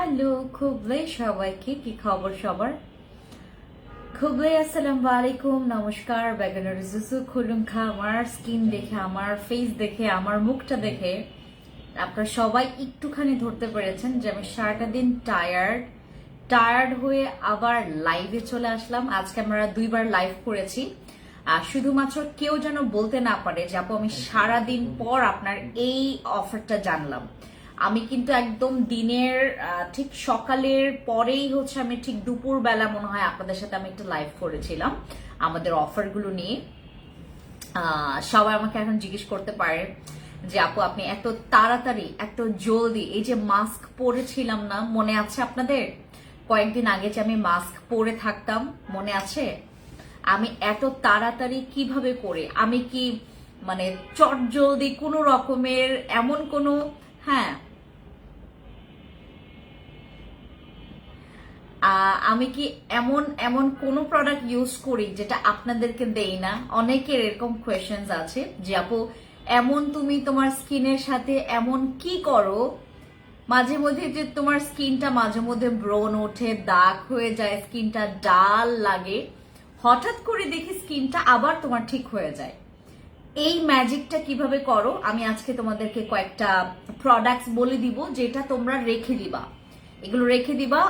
Hello খুবলে সবাইকে কি খবর সবার খুবলে আসসালামু আলাইকুম নমস্কার বেগানের জুসু খুলুমখা আমার স্কিন দেখে আমার ফেস দেখে আমার মুখটা দেখে আপনারা সবাই একটুখানি ধরতে পেরেছেন যে আমি সারাটা দিন টায়ার্ড হয়ে আবার লাইভে চলে আসলাম। আজকে আমরা 2বার লাইভ করেছি আর শুধুমাত্র কেউ যেন বলতে না পারে যে আপু আমি সারাদিন পর আপনার এই অফারটা জানলাম। আমি কিন্তু একদম দিনের ঠিক সকালের পরেই হচ্ছে আমি ঠিক দুপুর বেলা মনে হয় আপনাদের সাথে আমি একটা লাইভ করেছিলাম আমাদের অফারগুলো নিয়ে। সবাই আমাকে এখন জিজ্ঞেস করতে পারে যে আপু আপনি এত তাড়াতাড়ি এত জলদি এই যে মাস্ক পরেছিলাম না, মনে আছে আপনাদের কয়েকদিন আগে যে আমি মাস্ক পরে থাকতাম মনে আছে? আমি এত তাড়াতাড়ি কিভাবে করে আমি কি মানে চট জলদি কোনো রকমের এমন কোনো আমি কি এমন এমন কোন প্রোডাক্ট ইউজ করি যেটা আপনাদেরকে দেই না? অনেকের এরকম কোয়েশ্চেন্স আছে যে আপু এমন তুমি তোমার স্কিনের সাথে এমন কি করো মাঝে মধ্যে যে তোমার স্কিনটা মাঝে মধ্যে ব্রণ ওঠে, দাগ হয়ে যায়, স্কিনটা ডাল লাগে, হঠাৎ করে দেখি স্কিনটা আবার তোমার ঠিক হয়ে যায়। এই ম্যাজিকটা কিভাবে করো আমি আজকে তোমাদেরকে কয়েকটা প্রোডাক্টস বলে দিব যেটা তোমরা রেখে দিবা। এগুলো রেখে দিবা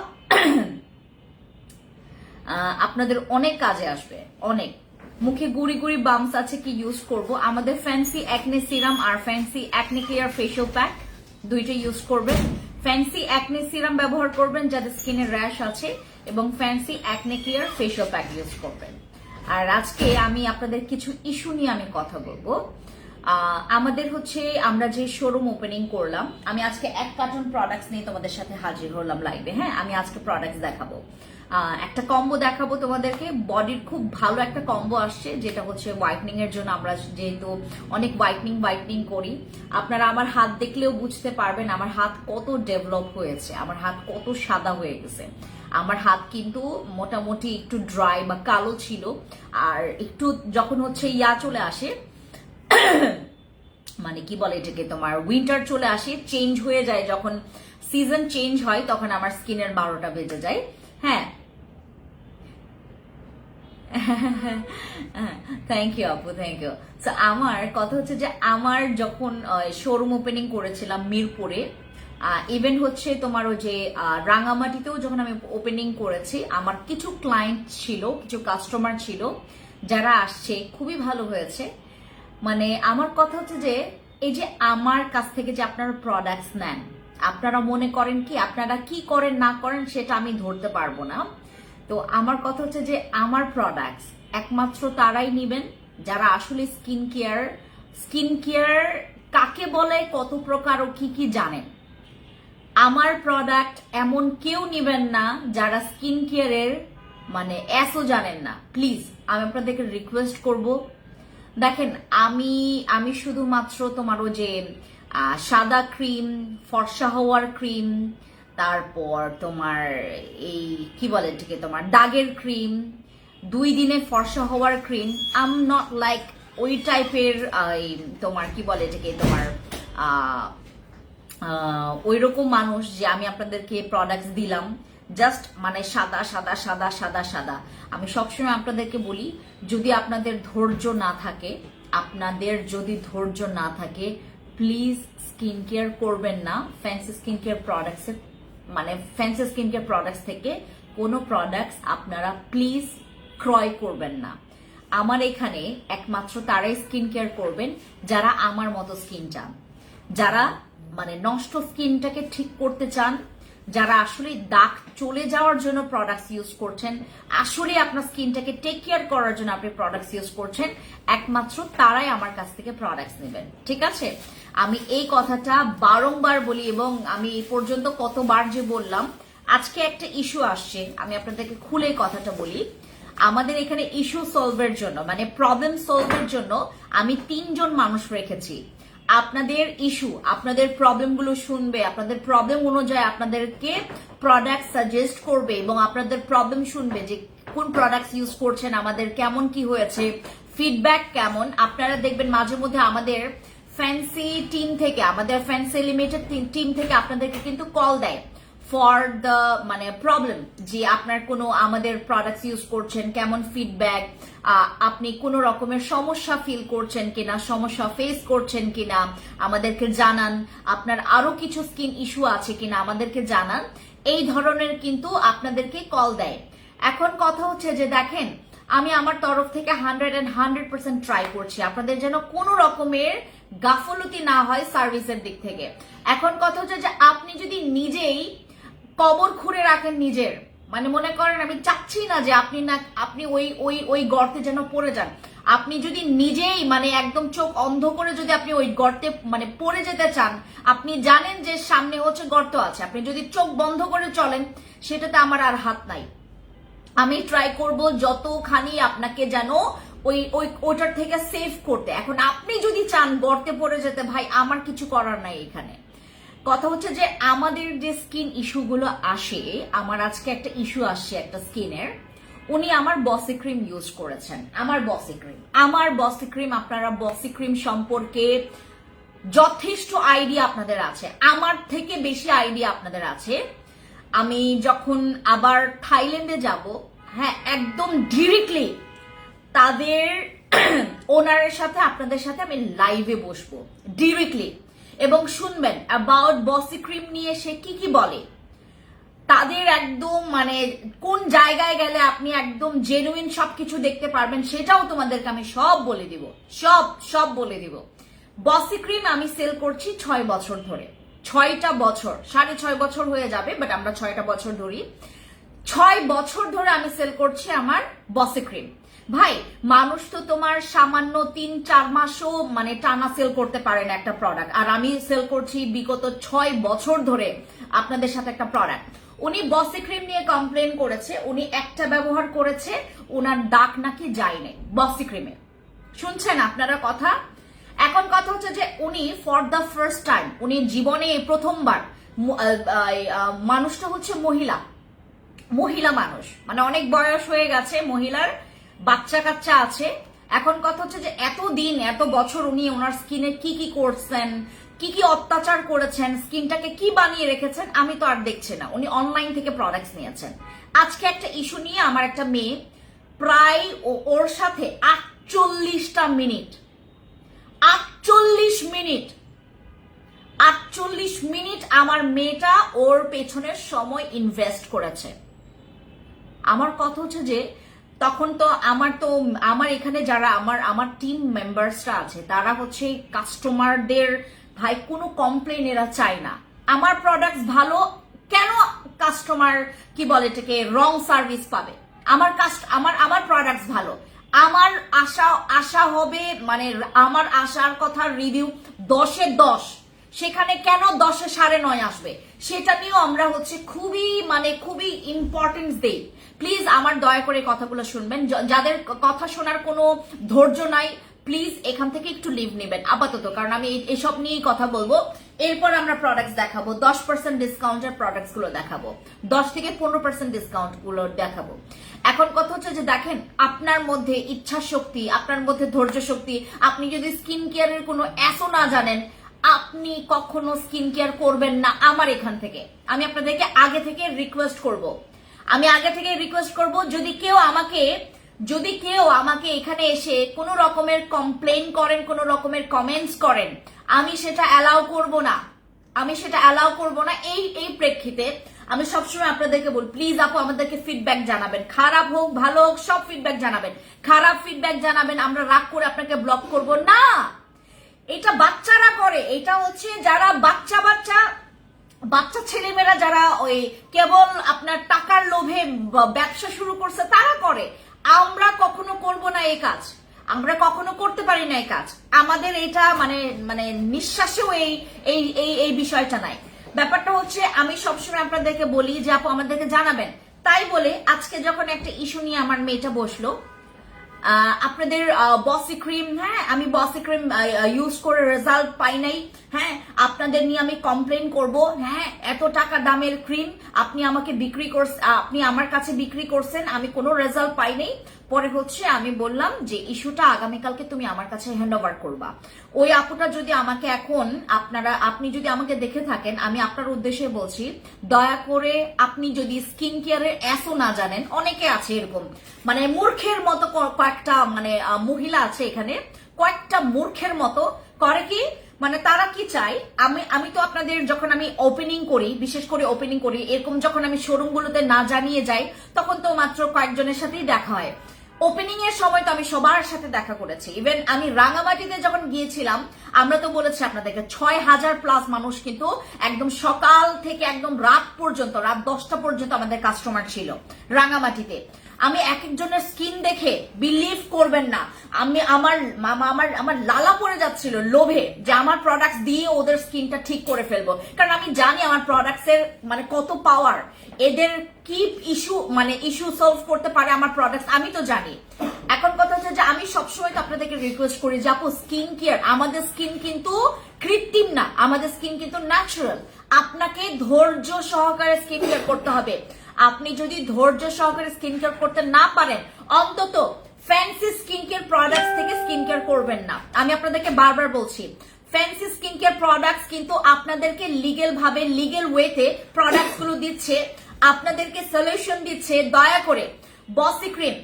আপনাদের অনেক কাজে আসবে। অনেক মুখে গুড়ি গুড়ি বাম্পস আছে কি ইউজ করব, আমাদের ফ্যান্সি অ্যাকনে সিরাম আর fancy acne clear facial pack দুইটা ইউজ করবেন। ফ্যান্সি অ্যাকনে সিরাম ব্যবহার করবেন যাদের স্কিনে র্যাশ আছে এবং fancy acne clear facial pack use করবেন। আর আজকে আমি আপনাদের কিছু ইস্যু নিয়ে আমি কথা বলবো। আমাদের হচ্ছে আমরা যে শোরুম ওপেনিং করলাম, আমি আজকে 1 কার্টন প্রোডাক্টস নিয়ে তোমাদের সাথে হাজির হলাম লাইভে। হ্যাঁ, আমি আজকে প্রোডাক্টস দেখাবো, একটা কম্বো দেখাবো তোমাদেরকে। বডির খুব ভালো একটা কম্বো আসছে যেটা হচ্ছে হোয়াইটনিং এর জন্য। আমরা যেহেতু অনেক হোয়াইটনিং করি, আপনারা আমার হাত দেখলেও বুঝতে পারবেন আমার হাত কত ডেভেলপ হয়েছে, আমার হাত কত সাদা হয়ে গেছে। আমার হাত কিন্তু মোটামুটি একটু ড্রাই বা কালো ছিল, আর একটু যখন হচ্ছে চলে আসে মানে কি বলে এটাকে তোমার উইন্টার চলে আসে, চেঞ্জ হয়ে যায়, যখন সিজন চেঞ্জ হয় তখন আমার স্কিনের 12টা বেজে যায়। হ্যাঁ, থ্যাংক ইউ আপু, থ্যাংক ইউ। সো আমার কথা হচ্ছে যে আমার যখন শোরুম ওপেনিং করেছিলাম মিরপুরে, ইভেন হচ্ছে তোমার ওই যে রাঙামাটিতেও যখন আমি ওপেনিং করেছি, আমার কিছু ক্লায়েন্ট ছিল, কিছু কাস্টমার ছিল যারা আসছে, খুবই ভালো হয়েছে। মানে আমার কথা হচ্ছে যে এই যে আমার কাছ থেকে যে আপনারা প্রোডাক্টস নেন, আপনারা মনে করেন কি আপনারা কি করেন না করেন সেটা আমি ধরতে পারবো না। তো আমার কথা হচ্ছে যে আমার প্রোডাক্টস একমাত্র তারাই নিবেন যারা আসলে স্কিন কেয়ার কাকে বলে, কত প্রকার ও কি কি জানেন। আমার প্রোডাক্ট এমন কেউ নিবেন না যারা স্কিন কেয়ারের মানে এসও জানেন না। প্লিজ আমি আপনাদেরকে রিকোয়েস্ট করব, দেখেন আমি শুধুমাত্র তোমারও যে সাদা ক্রিম, ফর্সা হওয়ার ক্রিম, তারপর তোমার এই কি বলে এটাকে তোমার দাগের ক্রিম, 2 দিনে ফর্সা হওয়ার cream, I am not like ওই টাইপের তোমার কি বলে এটাকে তোমার ওই রকম মানুষ যে আমি আপনাদেরকে প্রোডাক্টস দিলাম জাস্ট মানে সাদা সাদা সাদা সাদা সাদা। আমি সবসময় আপনাদেরকে বলি, যদি আপনাদের ধৈর্য না থাকে প্লিজ স্কিন কেয়ার করবেন না। ফ্যান্সি স্কিন কেয়ার প্রোডাক্টস থেকে কোনো প্রোডাক্টস আপনারা প্লিজ ক্রয় করবেন না। আমার এখানে একমাত্র তারাই স্কিন কেয়ার করবেন যারা আমার মতো স্কিন চান, যারা মানে নষ্ট স্কিনটাকে ঠিক করতে চান, যারা আসলে দাগ চলে যাওয়ার জন্য প্রোডাক্টস ইউজ করছেন, আসলে আপনার স্কিনটাকে টেক কেয়ার করার জন্য আপনি প্রোডাক্টস ইউজ করছেন, একমাত্র তারাই আমার কাছ থেকে প্রোডাক্টস নেবেন। ঠিক আছে, আমি এই কথাটা বারংবার বলি এবং আমি এই পর্যন্ত কতবার যে বললাম। আজকে একটা ইস্যু আসছে, আমি আপনাদেরকে খুলে কথাটা বলি। আমাদের এখানে ইস্যু সলভের জন্য মানে প্রবলেম সলভের জন্য আমি 3 জন মানুষ রেখেছি। আপনাদের ইস্যু, আপনাদের প্রবলেমগুলো শুনবে, আপনাদের প্রবলেম অনুযায়ী আপনাদেরকে প্রোডাক্ট সাজেস্ট করবে এবং আপনাদের প্রবলেম শুনবে যে কোন প্রোডাক্টস ইউজ করছেন, আমাদের কেমন কি হয়েছে, ফিডব্যাক কেমন। আপনারা দেখবেন মাঝে মধ্যে আমাদের ফ্যান্সি টিম থেকে, আমাদের ফ্যান্সি লিমিটেড টিম থেকে আপনাদেরকে কিন্তু কল দেয়, ফর দ্য মানে প্রবলেম যে আপনার কোনো আমাদের প্রোডাক্টস ইউজ করছেন, কেমন ফিডব্যাক, আপনি কোনো রকমের সমস্যা ফিল করছেন কিনা, সমস্যা ফেস করছেন কিনা আমাদেরকে জানান, আপনার আরো কিছু স্কিন ইস্যু আছে কিনা আমাদেরকে জানান, এই ধরনের কিন্তু আপনাদেরকে কল দেয়। এখন কথা হচ্ছে যে দেখেন, আমি আমার তরফ থেকে 100% ট্রাই করছি আপনাদের যেন কোনো রকমের গাফলতি না হয় সার্ভিসের দিক থেকে। এখন কথা হচ্ছে যে আপনি যদি নিজেই কবর খুঁড়ে রাখেন নিজের, মানে মনে করেন আমি চাচ্ছি না যে আপনি ওই গর্তে যেন পড়ে যান, আপনি যদি নিজেই মানে একদম চোখ অন্ধ করে যদি আপনি ওই গর্তে মানে পড়ে যেতে চান, আপনি জানেন যে সামনে হচ্ছে গর্ত আছে, আপনি যদি চোখ বন্ধ করে চলেন সেটাতে আমার আর হাত নাই। আমি ট্রাই করব যতখানি আপনাকে যেন ওইটার থেকে সেভ করতে। এখন আপনি যদি চান গর্তে পড়ে যেতে, ভাই আমার কিছু করার নাই এখানে। কথা হচ্ছে যে আমাদের যে স্কিন ইস্যুগুলো আসে, আমার আজকে একটা ইস্যু আসছে একটা স্কিনের, উনি আমার বসি ক্রিম ইউজ করেছেন, আমার বসি ক্রিম আপনারা বসি ক্রিম সম্পর্কে যথেষ্ট আইডিয়া আপনাদের আছে, আমার থেকে বেশি আইডিয়া আপনাদের আছে। আমি যখন আবার থাইল্যান্ডে যাব, হ্যাঁ একদম ডিরেক্টলি তাদের ওনারের সাথে আপনাদের সাথে আমি লাইভে বসবো ডিরেক্টলি, এবং শুনবেন অ্যাবাউট বসি ক্রিম নিয়ে সে কি বলে, তাদের একদম মানে কোন জায়গায় গেলে আপনি একদম জেনুইন সবকিছু দেখতে পারবেন, সেটাও তোমাদেরকে আমি সব বলে দিব, সব বলে দিব। বসি ক্রিম আমি সেল করছি 6 বছর ধরে, 6টা বছর, 6.5 বছর হয়ে যাবে, বাট আমরা 6টা বছর ধরি। 6 বছর ধরে আমি সেল করছি আমার বসি ক্রিম। ভাই মানুষ তো তোমার সামান্য 3-4 মাসও মানে টানা সেল করতে পারে না একটা প্রোডাক্ট, আর আমি সেল করছি বিগত 6 বছর ধরে আপনাদের সাথে একটা প্রোডাক্ট। উনি বসি ক্রিম নিয়ে কমপ্লেন করেছে, উনি একটা ব্যবহার করেছে, ওনার দাগ নাকি যায়নি বসি ক্রিমে। শুনছেন আপনারা কথা? এখন কথা হচ্ছে যে উনি ফর দ্য ফার্স্ট টাইম, উনি জীবনে প্রথমবার, মানুষটা হচ্ছে মহিলা মানুষ, মানে অনেক বয়স হয়ে গেছে মহিলার, বাচ্চা কাচ্চা আছে। এখন কথা হচ্ছে যে এতদিন এত বছর উনি ওনার স্কিনে কি করছেন, কি অত্যাচার করেছেন, স্কিনটাকে কি বানিয়ে রেখেছেন আমি তো আর দেখছি না। উনি অনলাইন থেকে প্রোডাক্টস নিয়েছেন। আজকে একটা ইস্যু নিয়ে আমার একটা মেয়ে প্রায় ওর সাথে 48 মিনিট আমার মেয়েটা ওর পেছনের সময় ইনভেস্ট করেছে। আমার কথা হচ্ছে যে তখন তো আমার এখানে যারা আমার টিম মেম্বার্সরা আছে তারা হচ্ছে কাস্টমারদের ভাই কোনো কমপ্লেন এরা চায় না। আমার প্রোডাক্টস ভালো, কেন কাস্টমার কি বলে এটাকে রং সার্ভিস পাবে? আমার প্রোডাক্টস ভালো, আমার আশা হবে মানে আমার আশার কথা রিভিউ 10-এ 10, সেখানে কেন 10-এ 9.5 আসবে? সেটা নিয়েও আমরা হচ্ছে খুবই ইম্পর্টেন্স দেই। প্লিজ আমার দয়া করে কথাগুলো শুনবেন, যাদের কথা শোনার কোনো ধৈর্য নাই প্লিজ এখান থেকে একটু লিভ নেবেন আপাতত, কারণ আমি এসব নিয়েই কথা বলবো। এরপর আমরা প্রোডাক্টস দেখাবো, 10% ডিসকাউন্টের প্রোডাক্টস গুলো দেখাবো, 10 থেকে 15% ডিসকাউন্ট গুলো দেখাবো। এখন কথা হচ্ছে যে দেখেন, আপনার মধ্যে ইচ্ছা শক্তি, আপনার মধ্যে ধৈর্য শক্তি, আপনি যদি স্কিন কেয়ারের কোনো এসও না জানেন, আপনি কখনো স্কিন কেয়ার করবেন না আমার এখান থেকে। আমি আপনাদেরকে আগে থেকে রিকোয়েস্ট করব, যদি কেউ আমাকে এখানে এসে কোনো রকমের কমপ্লেন করেন, কোনো রকমের কমেন্টস করেন, আমি সেটা অ্যালাউ করব না। এই প্রেক্ষিতে আমি সবসময় আপনাদেরকে বলি, প্লিজ আপু আমাদেরকে ফিডব্যাক জানাবেন, খারাপ হোক ভালো হোক সব ফিডব্যাক জানাবেন। খারাপ ফিডব্যাক জানাবেন, আমরা রাগ করে আপনাকে ব্লক করব না। এটা বাচ্চারা করে, এটা হচ্ছে যারা বাচ্চা ছেলেমেয়েরা যারা ওই কেবল আপনার টাকার লোভে ব্যবসা শুরু করছে তারা করে। আমরা কখনো করব না এই কাজ, আমরা কখনো করতে পারি না এই কাজ। আমাদের এটা মানে নিঃশ্বাসেও এই বিষয়টা নাই। ব্যাপারটা হচ্ছে আমি সবসময় আপনাদেরকে বলি যে আপু আমাদেরকে জানাবেন। তাই বলে আজকে যখন একটা ইস্যু নিয়ে আমার মেয়েটা বসলো, আপনাদের বসি ক্রিম, হ্যাঁ আমি বসি ক্রিম ইউজ করে রেজাল্ট পাই নাই, হ্যাঁ আপনাদের নিয়ে আমি কমপ্লেন করব, হ্যাঁ এত টাকা দামের ক্রিম আপনি আমাকে বিক্রি করছেন, আপনি আমার কাছে বিক্রি করছেন, আমি কোনো রেজাল্ট পাই নাই। পরে হচ্ছে আমি বললাম যে ইস্যুটা আগামীকালকে তুমি আমার কাছে হ্যান্ড ওভার করবা। ওই আপুটা যদি আমাকে এখন আপনি যদি আমাকে দেখে থাকেন, আমি আপনার উদ্দেশ্যে বলছি, দয়া করে আপনি যদি স্কিন কেয়ারের এসও না জানেন, অনেকে আছে এরকম মানে মূর্খের মতো কয়েকটা মানে মহিলা আছে এখানে, কয়েকটা মূর্খের মতো করে কি মানে তারা কি চায়, আমি তো আপনাদের যখন আমি ওপেনিং করি, বিশেষ করে ওপেনিং করি এরকম যখন আমি শোরুমগুলোতে না জানিয়ে যাই, তখন তো মাত্র কয়েকজনের সাথেই দেখা হয়। ওপেনিং এর সময় তো আমি সবার সাথে দেখা করেছি। ইভেন আমি রাঙামাটিতে যখন গিয়েছিলাম, আমরা তো বলেছি আপনাদেরকে 6,000+ মানুষ কিন্তু একদম সকাল থেকে একদম রাত পর্যন্ত, রাত 10টা পর্যন্ত আমাদের কাস্টমার ছিল রাঙামাটিতে। আমি এক একজনের স্কিন দেখে বিলিভ করবেন না, আমি আমার লালা পড়ে যাচ্ছিল লোভে যে আমার প্রোডাক্টস দিয়ে ওদের স্কিনটা ঠিক করে ফেলবো, কারণ আমি জানি আমার প্রোডাক্টস এর মানে কত পাওয়ার, এদের কি ইস্যু সলভ করতে পারে আমার প্রোডাক্টস, আমি তো জানি। এখন কথা হচ্ছে যে আমি সবসময় তো আপনাদেরকে রিকোয়েস্ট করি যে আপু স্কিন কেয়ার, আমাদের স্কিন কিন্তু কৃত্রিম না, আমাদের স্কিন কিন্তু ন্যাচারাল। আপনাকে ধৈর্য সহকারে স্কিন কেয়ার করতে হবে। আপনি যদি ধৈর্য সহকারে স্কিন কেয়ার করতে না পারেন, অন্তত ফ্যান্সি স্কিন কেয়ার প্রোডাক্টস থেকে স্কিন কেয়ার করবেন না। আমি আপনাদেরকে বারবার বলছি, ফ্যান্সি স্কিন কেয়ার প্রোডাক্টস কিন্তু আপনাদেরকে লিগেল ওয়েতে প্রোডাক্টস গুলো দিচ্ছে, আপনাদেরকে সলিউশন দিচ্ছে। দয়া করে বসি ক্রিম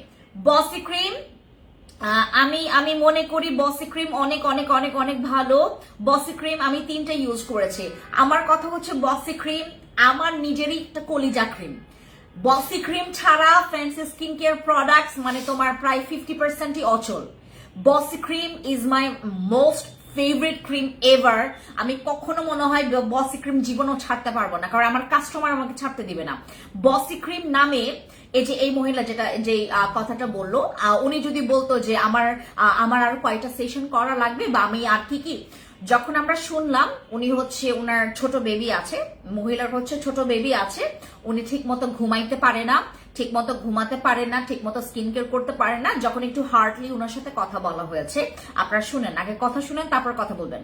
আমি মনে করি বসি ক্রিম অনেক অনেক অনেক অনেক ভালো। বসি ক্রিম আমি 3টা ইউজ করেছি। আমার কথা হচ্ছে বসি ক্রিম আমার নিজেরই একটা কলিজা ক্রিম। বসি ক্রিম ছাড়া ফ্যান্সি স্কিন কেয়ার প্রোডাক্টস মানে তোমার প্রায় 50%ই অচল। বসি cream is my most favourite cream ever. আমি কখনো মনে হয় বসি ক্রিম জীবনও ছাড়তে পারবো না, কারণ আমার কাস্টমার আমাকে ছাড়তে দিবে না। বসি ক্রিম নামে এই মহিলা যে কথাটা বললো, উনি যদি বলতো যে আমার আরো কয়টা সেশন করা লাগবে বা আমি আর কি, যখন আমরা শুনলাম উনি হচ্ছে ওনার ছোট বেবি আছে, মহিলার হচ্ছে ছোট বেবি আছে, উনি ঠিক মতো ঘুমাইতে পারে না, ঠিক মতো ঘুমাতে পারে না, ঠিক মতো স্কিন কেয়ার করতে পারে না। যখন একটু হার্ডলি ওনার সাথে কথা বলা হয়েছে, আপনারা শুনেন, আগে কথা শুনেন তারপর কথা বলবেন।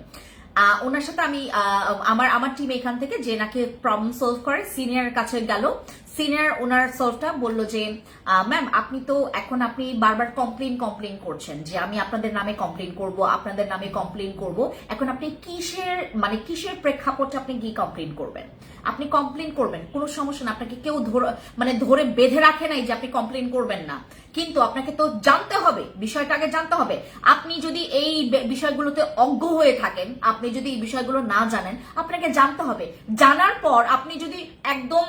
ওনার সাথে আমি আমার টিম এখান থেকে যে নাকি প্রবলেম সলভ করে সিনিয়রের কাছে গেল। সিনিয়র ওনার সলভটা বললো যে ম্যাম আপনি তো এখন আপনি বারবার কমপ্লেন করছেন যে আমি আপনাদের নামে কমপ্লেন করব, এখন আপনি কিসের প্রেক্ষাপটে আপনি কি কমপ্লেন করবেন? আপনি কমপ্লেন করবেন, কোনো সমস্যা না, আপনাকে কেউ ধরে বেঁধে রাখে নাই যে আপনি কমপ্লেন করবেন না, কিন্তু আপনাকে তো জানতে হবে, বিষয়টাকে জানতে হবে। আপনি যদি এই বিষয়গুলোতে অজ্ঞ হয়ে থাকেন, আপনি যদি এই বিষয়গুলো না জানেন, আপনাকে জানতে হবে। জানার পর আপনি যদি একদম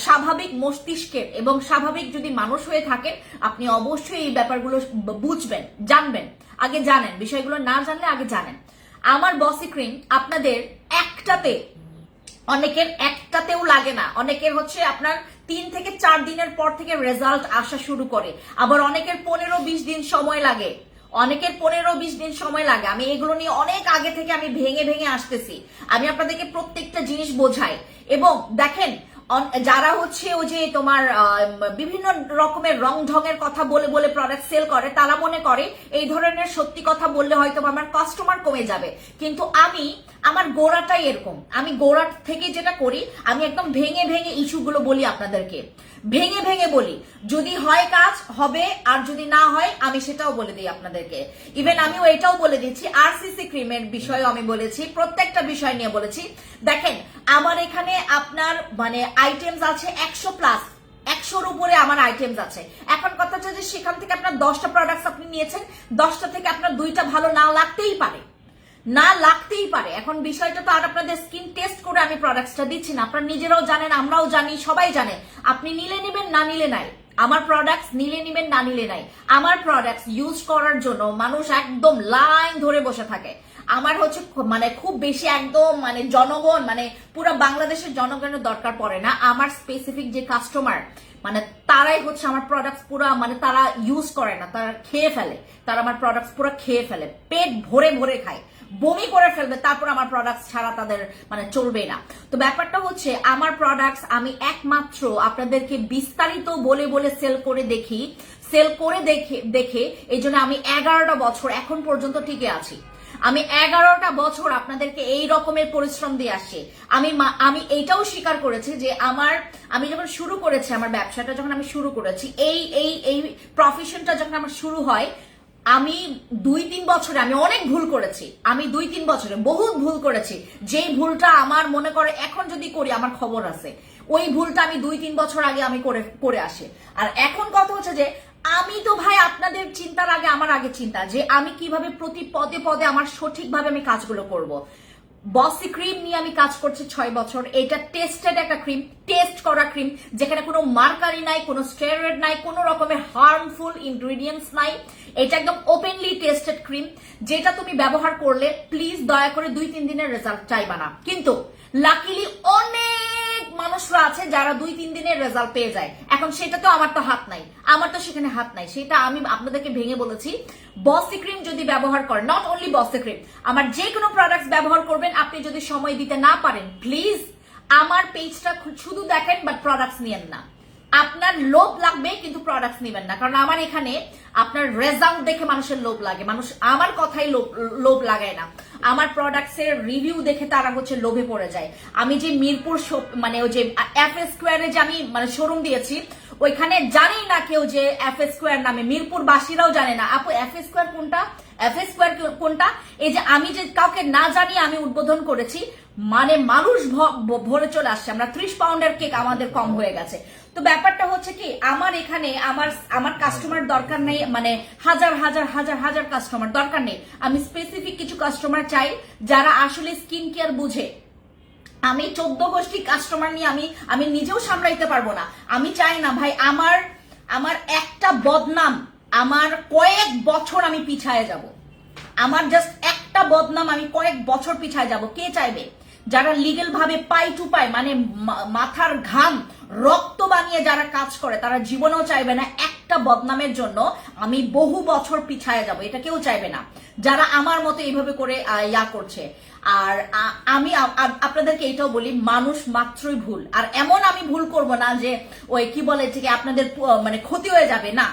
স্বাভাবিক মস্তিষ্কের এবং স্বাভাবিক যদি মানুষ হয়ে থাকেন, আপনি অবশ্যই এই ব্যাপারগুলো বুঝবেন, জানবেন। আগে জানেন, বিষয়গুলো না জানলে আগে জানেন। আমার বসি ক্রিম আপনাদের অনেকের একটাতেও লাগে না, অনেকের হচ্ছে আপনার 3 থেকে 4 দিনের পর থেকে রেজাল্ট আসা শুরু করে, আবার অনেকের 15-20 দিন সময় লাগে, আমি এগুলো নিয়ে অনেক আগে থেকে আমি ভেঙে আসতেছি। আমি আপনাদেরকে প্রত্যেকটা জিনিস বোঝাই। এবং দেখেন যারা হচ্ছে ওই যে তোমার বিভিন্ন রকমের রং ঢঙের কথা বলে প্রোডাক্ট সেল করে, তারা মনে করে এই ধরনের সত্যি কথা বললে হয়তো আমার কাস্টমার কমে যাবে, কিন্তু আমার গোড়াটাই এরকম। আমি গোড়া থেকে যেটা করি, আমি একদম ভেঙে ইস্যুগুলো বলি আপনাদেরকে, ভেঙে বলি। যদি হয় কাজ হবে, আর যদি না হয় আমি সেটাও বলে দিই আপনাদেরকে। ইভেন আমিও এটাও বলে দিচ্ছি, আরসিসি ক্রিমের বিষয়েও আমি বলেছি, প্রত্যেকটা বিষয় নিয়ে বলেছি। দেখেন আমার এখানে আপনার মানে আইটেমস আছে 100+, 100-র উপরে আমার আইটেমস আছে। এখন কথা হচ্ছে যে সেখান থেকে আপনার 10টা প্রোডাক্টস আপনি নিয়েছেন, 10টা থেকে আপনার 2টা ভালো না লাগতেই পারে। এখন বিষয়টা তো আর আপনাদের স্কিন টেস্ট করে আমি প্রোডাক্টসটা দিচ্ছি না, আপনারা নিজেরাও জানেন, আমরাও জানি, সবাই জানে। আপনি নিলে নিবেন, না নিলে নাই। আমার প্রোডাক্টস নিলে নিবেন, না নিলে নাই। আমার প্রোডাক্টস ইউজ করার জন্য মানুষ একদম লাইন ধরে বসে থাকে। আমার হচ্ছে মানে খুব বেশি একদম মানে জনগণ মানে পুরো বাংলাদেশের জনগণের দরকার পড়ে না। আমার স্পেসিফিক যে কাস্টমার মানে তারাই হচ্ছে আমার প্রোডাক্টস পুরো মানে তারা ইউজ করে না, তারা খেয়ে ফেলে, তারা আমার প্রোডাক্টস পুরো খেয়ে ফেলে, পেট ভরে খায়। বমি করে ফেলবে, তারপর আমার প্রোডাক্টস ছাড়া তাদের মানে চলবে না। তো ব্যাপারটা হচ্ছে আমার প্রোডাক্টস আমি একমাত্র আপনাদেরকে বিস্তারিত বলে বলে সেল করে দেখে এই জন্য আমি 11টা বছর এখন পর্যন্ত টিকে আছি। আমি 11টা বছর আপনাদেরকে এই রকমের পরিশ্রম দিয়ে আসছি। আমি এইটাও স্বীকার করেছি যে আমি যখন শুরু করেছি আমার ব্যবসাটা, যখন আমি শুরু করেছি এই প্রফেশনটা যখন আমার শুরু হয়, আমি 2-3 বছরে আমি অনেক ভুল করেছি। আমি 2-3 বছরে বহুত ভুল করেছি, যেই ভুলটা আমার মনে করে এখন যদি করি আমার খবর আছে, ওই ভুলটা আমি 2-3 বছর আগে আমি করে আসি। আর এখন কথা হচ্ছে যে আমি তো ভাই আপনাদের চিন্তার আগে আমার আগে চিন্তা যে আমি কিভাবে প্রতি পদে পদে আমার সঠিকভাবে আমি কাজগুলো করব। বসি ক্রিম নিয়ে আমি কাজ করছি 6 বছর। এটা টেস্টেড একটা ক্রিম, টেস্ট করা ক্রিম, যেখানে কোনো মার্কারি নাই, কোনো স্টেরয়েড নাই, কোনো রকমের হার্মফুল ইনগ্রেডিয়েন্টস নাই। এটা একদম ওপেনলি টেস্টেড ক্রিম, যেটা তুমি ব্যবহার করলে প্লিজ দয়া করে 2-3 দিনের রেজাল্ট চাইবা না। কিন্তু লাকিলি অনেক মানুষরা আছে যারা 2-3 দিনের রেজাল্ট পেয়ে যায়। এখন সেটা তো আমার তো হাত নাই, আমার তো সেখানে হাত নাই। সেটা আমি আপনাদেরকে ভেঙে বলেছি, বসি ক্রিম যদি ব্যবহার করেন, নট অনলি বসি ক্রিম, আমার যে কোনো প্রোডাক্টস ব্যবহার করবেন, আপনি যদি সময় দিতে না পারেন প্লিজ আমার পেজটা শুধু দেখেন, বাট প্রোডাক্টস নিয়েন না। আপনার লোভ লাগবে কিন্তু প্রোডাক্টস নেবেন না, কারণ আমার এখানে আপনার রেজাল্ট দেখে মানুষের লোভ লাগে। মানুষ আমার কথাই লোভ লাগায় না, আমার প্রোডাক্টস এর রিভিউ দেখে তারা হচ্ছে লোভে পড়ে যায়। আমি যে মিরপুর মানে ওই যে এফএস স্কোয়ারে যে আমি মানে শোরুম দিয়েছি, ওইখানে জানেই না কেউ যে এফএস স্কোয়ার নামে, মিরপুর বাসীরাও জানে না আপু এফএস স্কোয়ার কোনটা, এফএস স্কোয়ার কোনটা। এই যে আমি যে কাউকে না জানিয়ে আমি উদ্বোধন করেছি, মানে মানুষ ভরে চলে আসছে। আমরা 30 পাউন্ডের কেক আমাদের কম হয়ে গেছে। তো ব্যাপারটা হচ্ছে কি, আমার এখানে আমার কাস্টমার দরকার নেই, মানে হাজার হাজার হাজার হাজার কাস্টমার দরকার নেই। আমি স্পেসিফিক কিছু কাস্টমার চাই যারা আসলে স্কিন কেয়ার বুঝে। আমি 14 গোষ্ঠী কাস্টমার নিয়ে আমি নিজেও সামলাইতে পারবো না। আমি চাই না ভাই আমার একটা বদনাম, আমার কয়েক বছর আমি পিছায় যাব। আমার জাস্ট একটা বদনাম আমি কয়েক বছর পিছায় যাব। কে চাইবে? যারা লিগেল ভাবে পাই টু পাই, মানে মাথার ঘাম রক্ত বানিয়ে যারা কাজ করে, তারা জীবনেও চাইবে না একটা বদনামের জন্য আমি বহু বছর পিছায় যাব। এটা কেউ চাইবে না যারা আমার মতো এইভাবে করে করছে। আর আমি আপনাদেরকে এটাও বলি, মানুষ মাত্রই ভুল। আর এমন আমি ভুল করব না যে ওই কি বলে যে আপনাদের মানে ক্ষতি হয়ে যাবে না।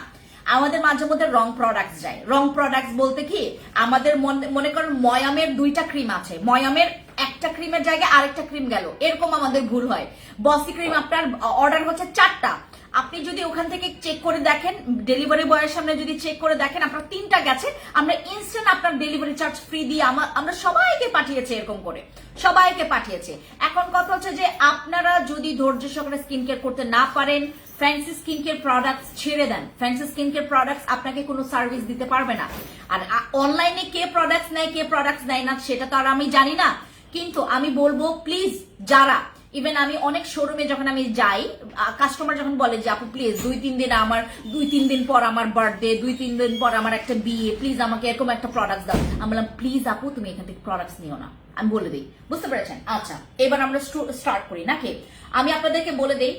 আমাদের মাঝে মধ্যে রং প্রোডাক্টস যায়। রং প্রোডাক্টস বলতে কি, আমাদের মনে করেন ময়ামের 2টা ক্রিম আছে, ময়ামের একটা ক্রিমের জায়গায় আরেকটা ক্রিম গেল, এরকম আমাদের ভুল হয়। বসি ক্রিম আপনার অর্ডার হচ্ছে 4টা, আপনি যদি ওখান থেকে চেক করে দেখেন, ডেলিভারি বয়ের সামনে যদি চেক করে দেখেন আপনার 3টা গেছে, আমরা ইনস্ট্যান্ট আপনার ডেলিভারি চার্জ ফ্রি দিয়ে আমরা সবাইকে পাঠিয়েছি, এরকম করে সবাইকে পাঠিয়েছে। এখন কথা হচ্ছে যে আপনারা যদি ধৈর্য সহকারে স্কিন কেয়ার করতে না পারেন, ফ্যান্সি স্কিন কেয়ার প্রোডাক্টস ছেড়ে দেন। ফ্যান্সি স্কিন কেয়ার প্রোডাক্টস আপনাকে কোনো সার্ভিস দিতে পারবে না। আর অনলাইনে কে প্রোডাক্টস নেয় কে প্রোডাক্টস নেয় না সেটা তো আর আমি জানি না, কিন্তু আমি বলবো প্লিজ যারা, ইভেন আমি অনেক শোরুমে যখন আমি যাই, কাস্টমার যখন বলে যে আপু প্লিজ 2-3 দিন পর আমার বার্থডে, 2-3 দিন পর আমার একটা বিয়ে, প্লিজ আমাকে এরকম একটা প্রোডাক্ট দাও। আমি বললাম প্লিজ আপু তুমি এখান থেকে প্রোডাক্টস নিও না, আমি বলে দিই, বুঝতে পেরেছেন? আচ্ছা এবার আমরা স্টার্ট করি নাকি? আমি আপনাদেরকে বলে দিই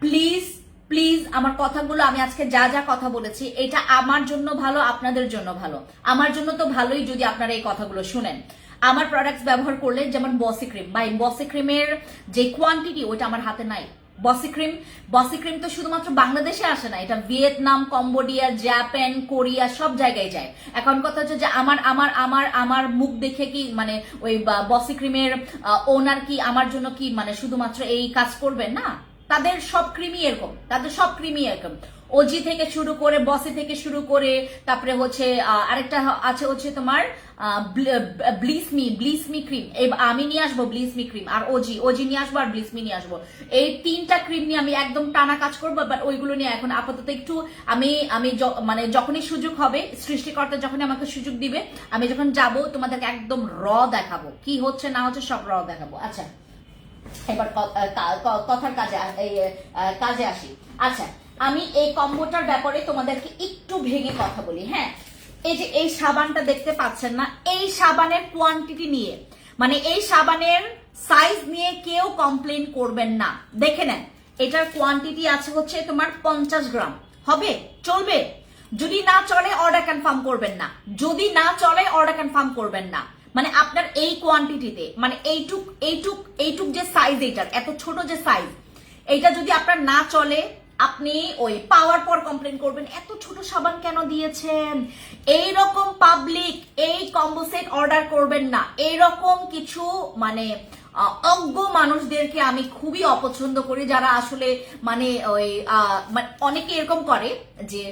প্লিজ প্লিজ আমার কথাগুলো, আমি আজকে যা যা কথা বলেছি এটা আমার জন্য ভালো, আপনাদের জন্য ভালো। আমার জন্য তো ভালোই যদি আপনারা এই কথাগুলো শুনেন। আমার প্রোডাক্টস ব্যবহার করলে, যেমন বসি ক্রিম, ভাই বসি ক্রিমের যে কোয়ান্টিটি ওটা আমার হাতে নাই। বসি ক্রিম তো শুধুমাত্র বাংলাদেশে আসে না, এটা ভিয়েতনাম, কম্বোডিয়া, জাপান, কোরিয়া সব জায়গায় যায়। এখন কথা হচ্ছে যে আমার মুখ দেখে কি মানে ওই বসি ক্রিমের ওনার কি আমার জন্য কি মানে শুধুমাত্র এই কাজ করবেন না? তাদের সব ক্রিমই এরকম, ওজি থেকে শুরু করে, বসি থেকে শুরু করে, তারপরে হচ্ছে আরেকটা আছে হচ্ছে তোমার ব্লিসমি ক্রিম। আমি নিয়ে আসবো ব্লিসমি ক্রিম, আর ওজি নিয়ে আসবো, আর ব্লিসমি নিয়ে আসবো। এই 3টা ক্রিম নিয়ে আমি একদম টানা কাজ করবো। বাট ওইগুলো নিয়ে এখন আপাতত একটু আমি মানে যখনই সুযোগ হবে, সৃষ্টিকর্তা যখনই আমাকে সুযোগ দিবে, আমি যখন যাব তোমাদেরকে একদম দেখাবো, কি হচ্ছে না হচ্ছে সব দেখাবো। আচ্ছা এবার কথার কাজে আসি। আচ্ছা আমি এই কম্বোটার ব্যাপারে তোমাদেরকে একটু ভেঙে কথা বলি। হ্যাঁ, এই যে এই সাবানটা দেখতে পাচ্ছেন না, এই সাবানের কোয়ান্টিটি নিয়ে, মানে এই সাবানের সাইজ নিয়ে কেউ কমপ্লেন করবেন না। দেখে নেন এটার কোয়ান্টিটি আছে হচ্ছে তোমার 50 গ্রাম। হবে? চলবে? যদি না চলে অর্ডার কনফার্ম করবেন না, মানে আপনার এই কোয়ান্টিটিতে, মানে এইটুক যে সাইজ, এইটার এত ছোট যে সাইজ, এইটা যদি আপনার না চলে, আপনি ওই পাওয়ার পর কমপ্লেন করবেন এত ছোট সাবান কেন দিয়েছেন। এইরকম পাবলিক এই কম্বো সেট অর্ডার করবেন না। এইরকম কিছু মানে অজ্ঞ মানুষদেরকে আমি খুবই অপছন্দ করি, যারা আসলে মানে ওই অনেকে এরকম করে যে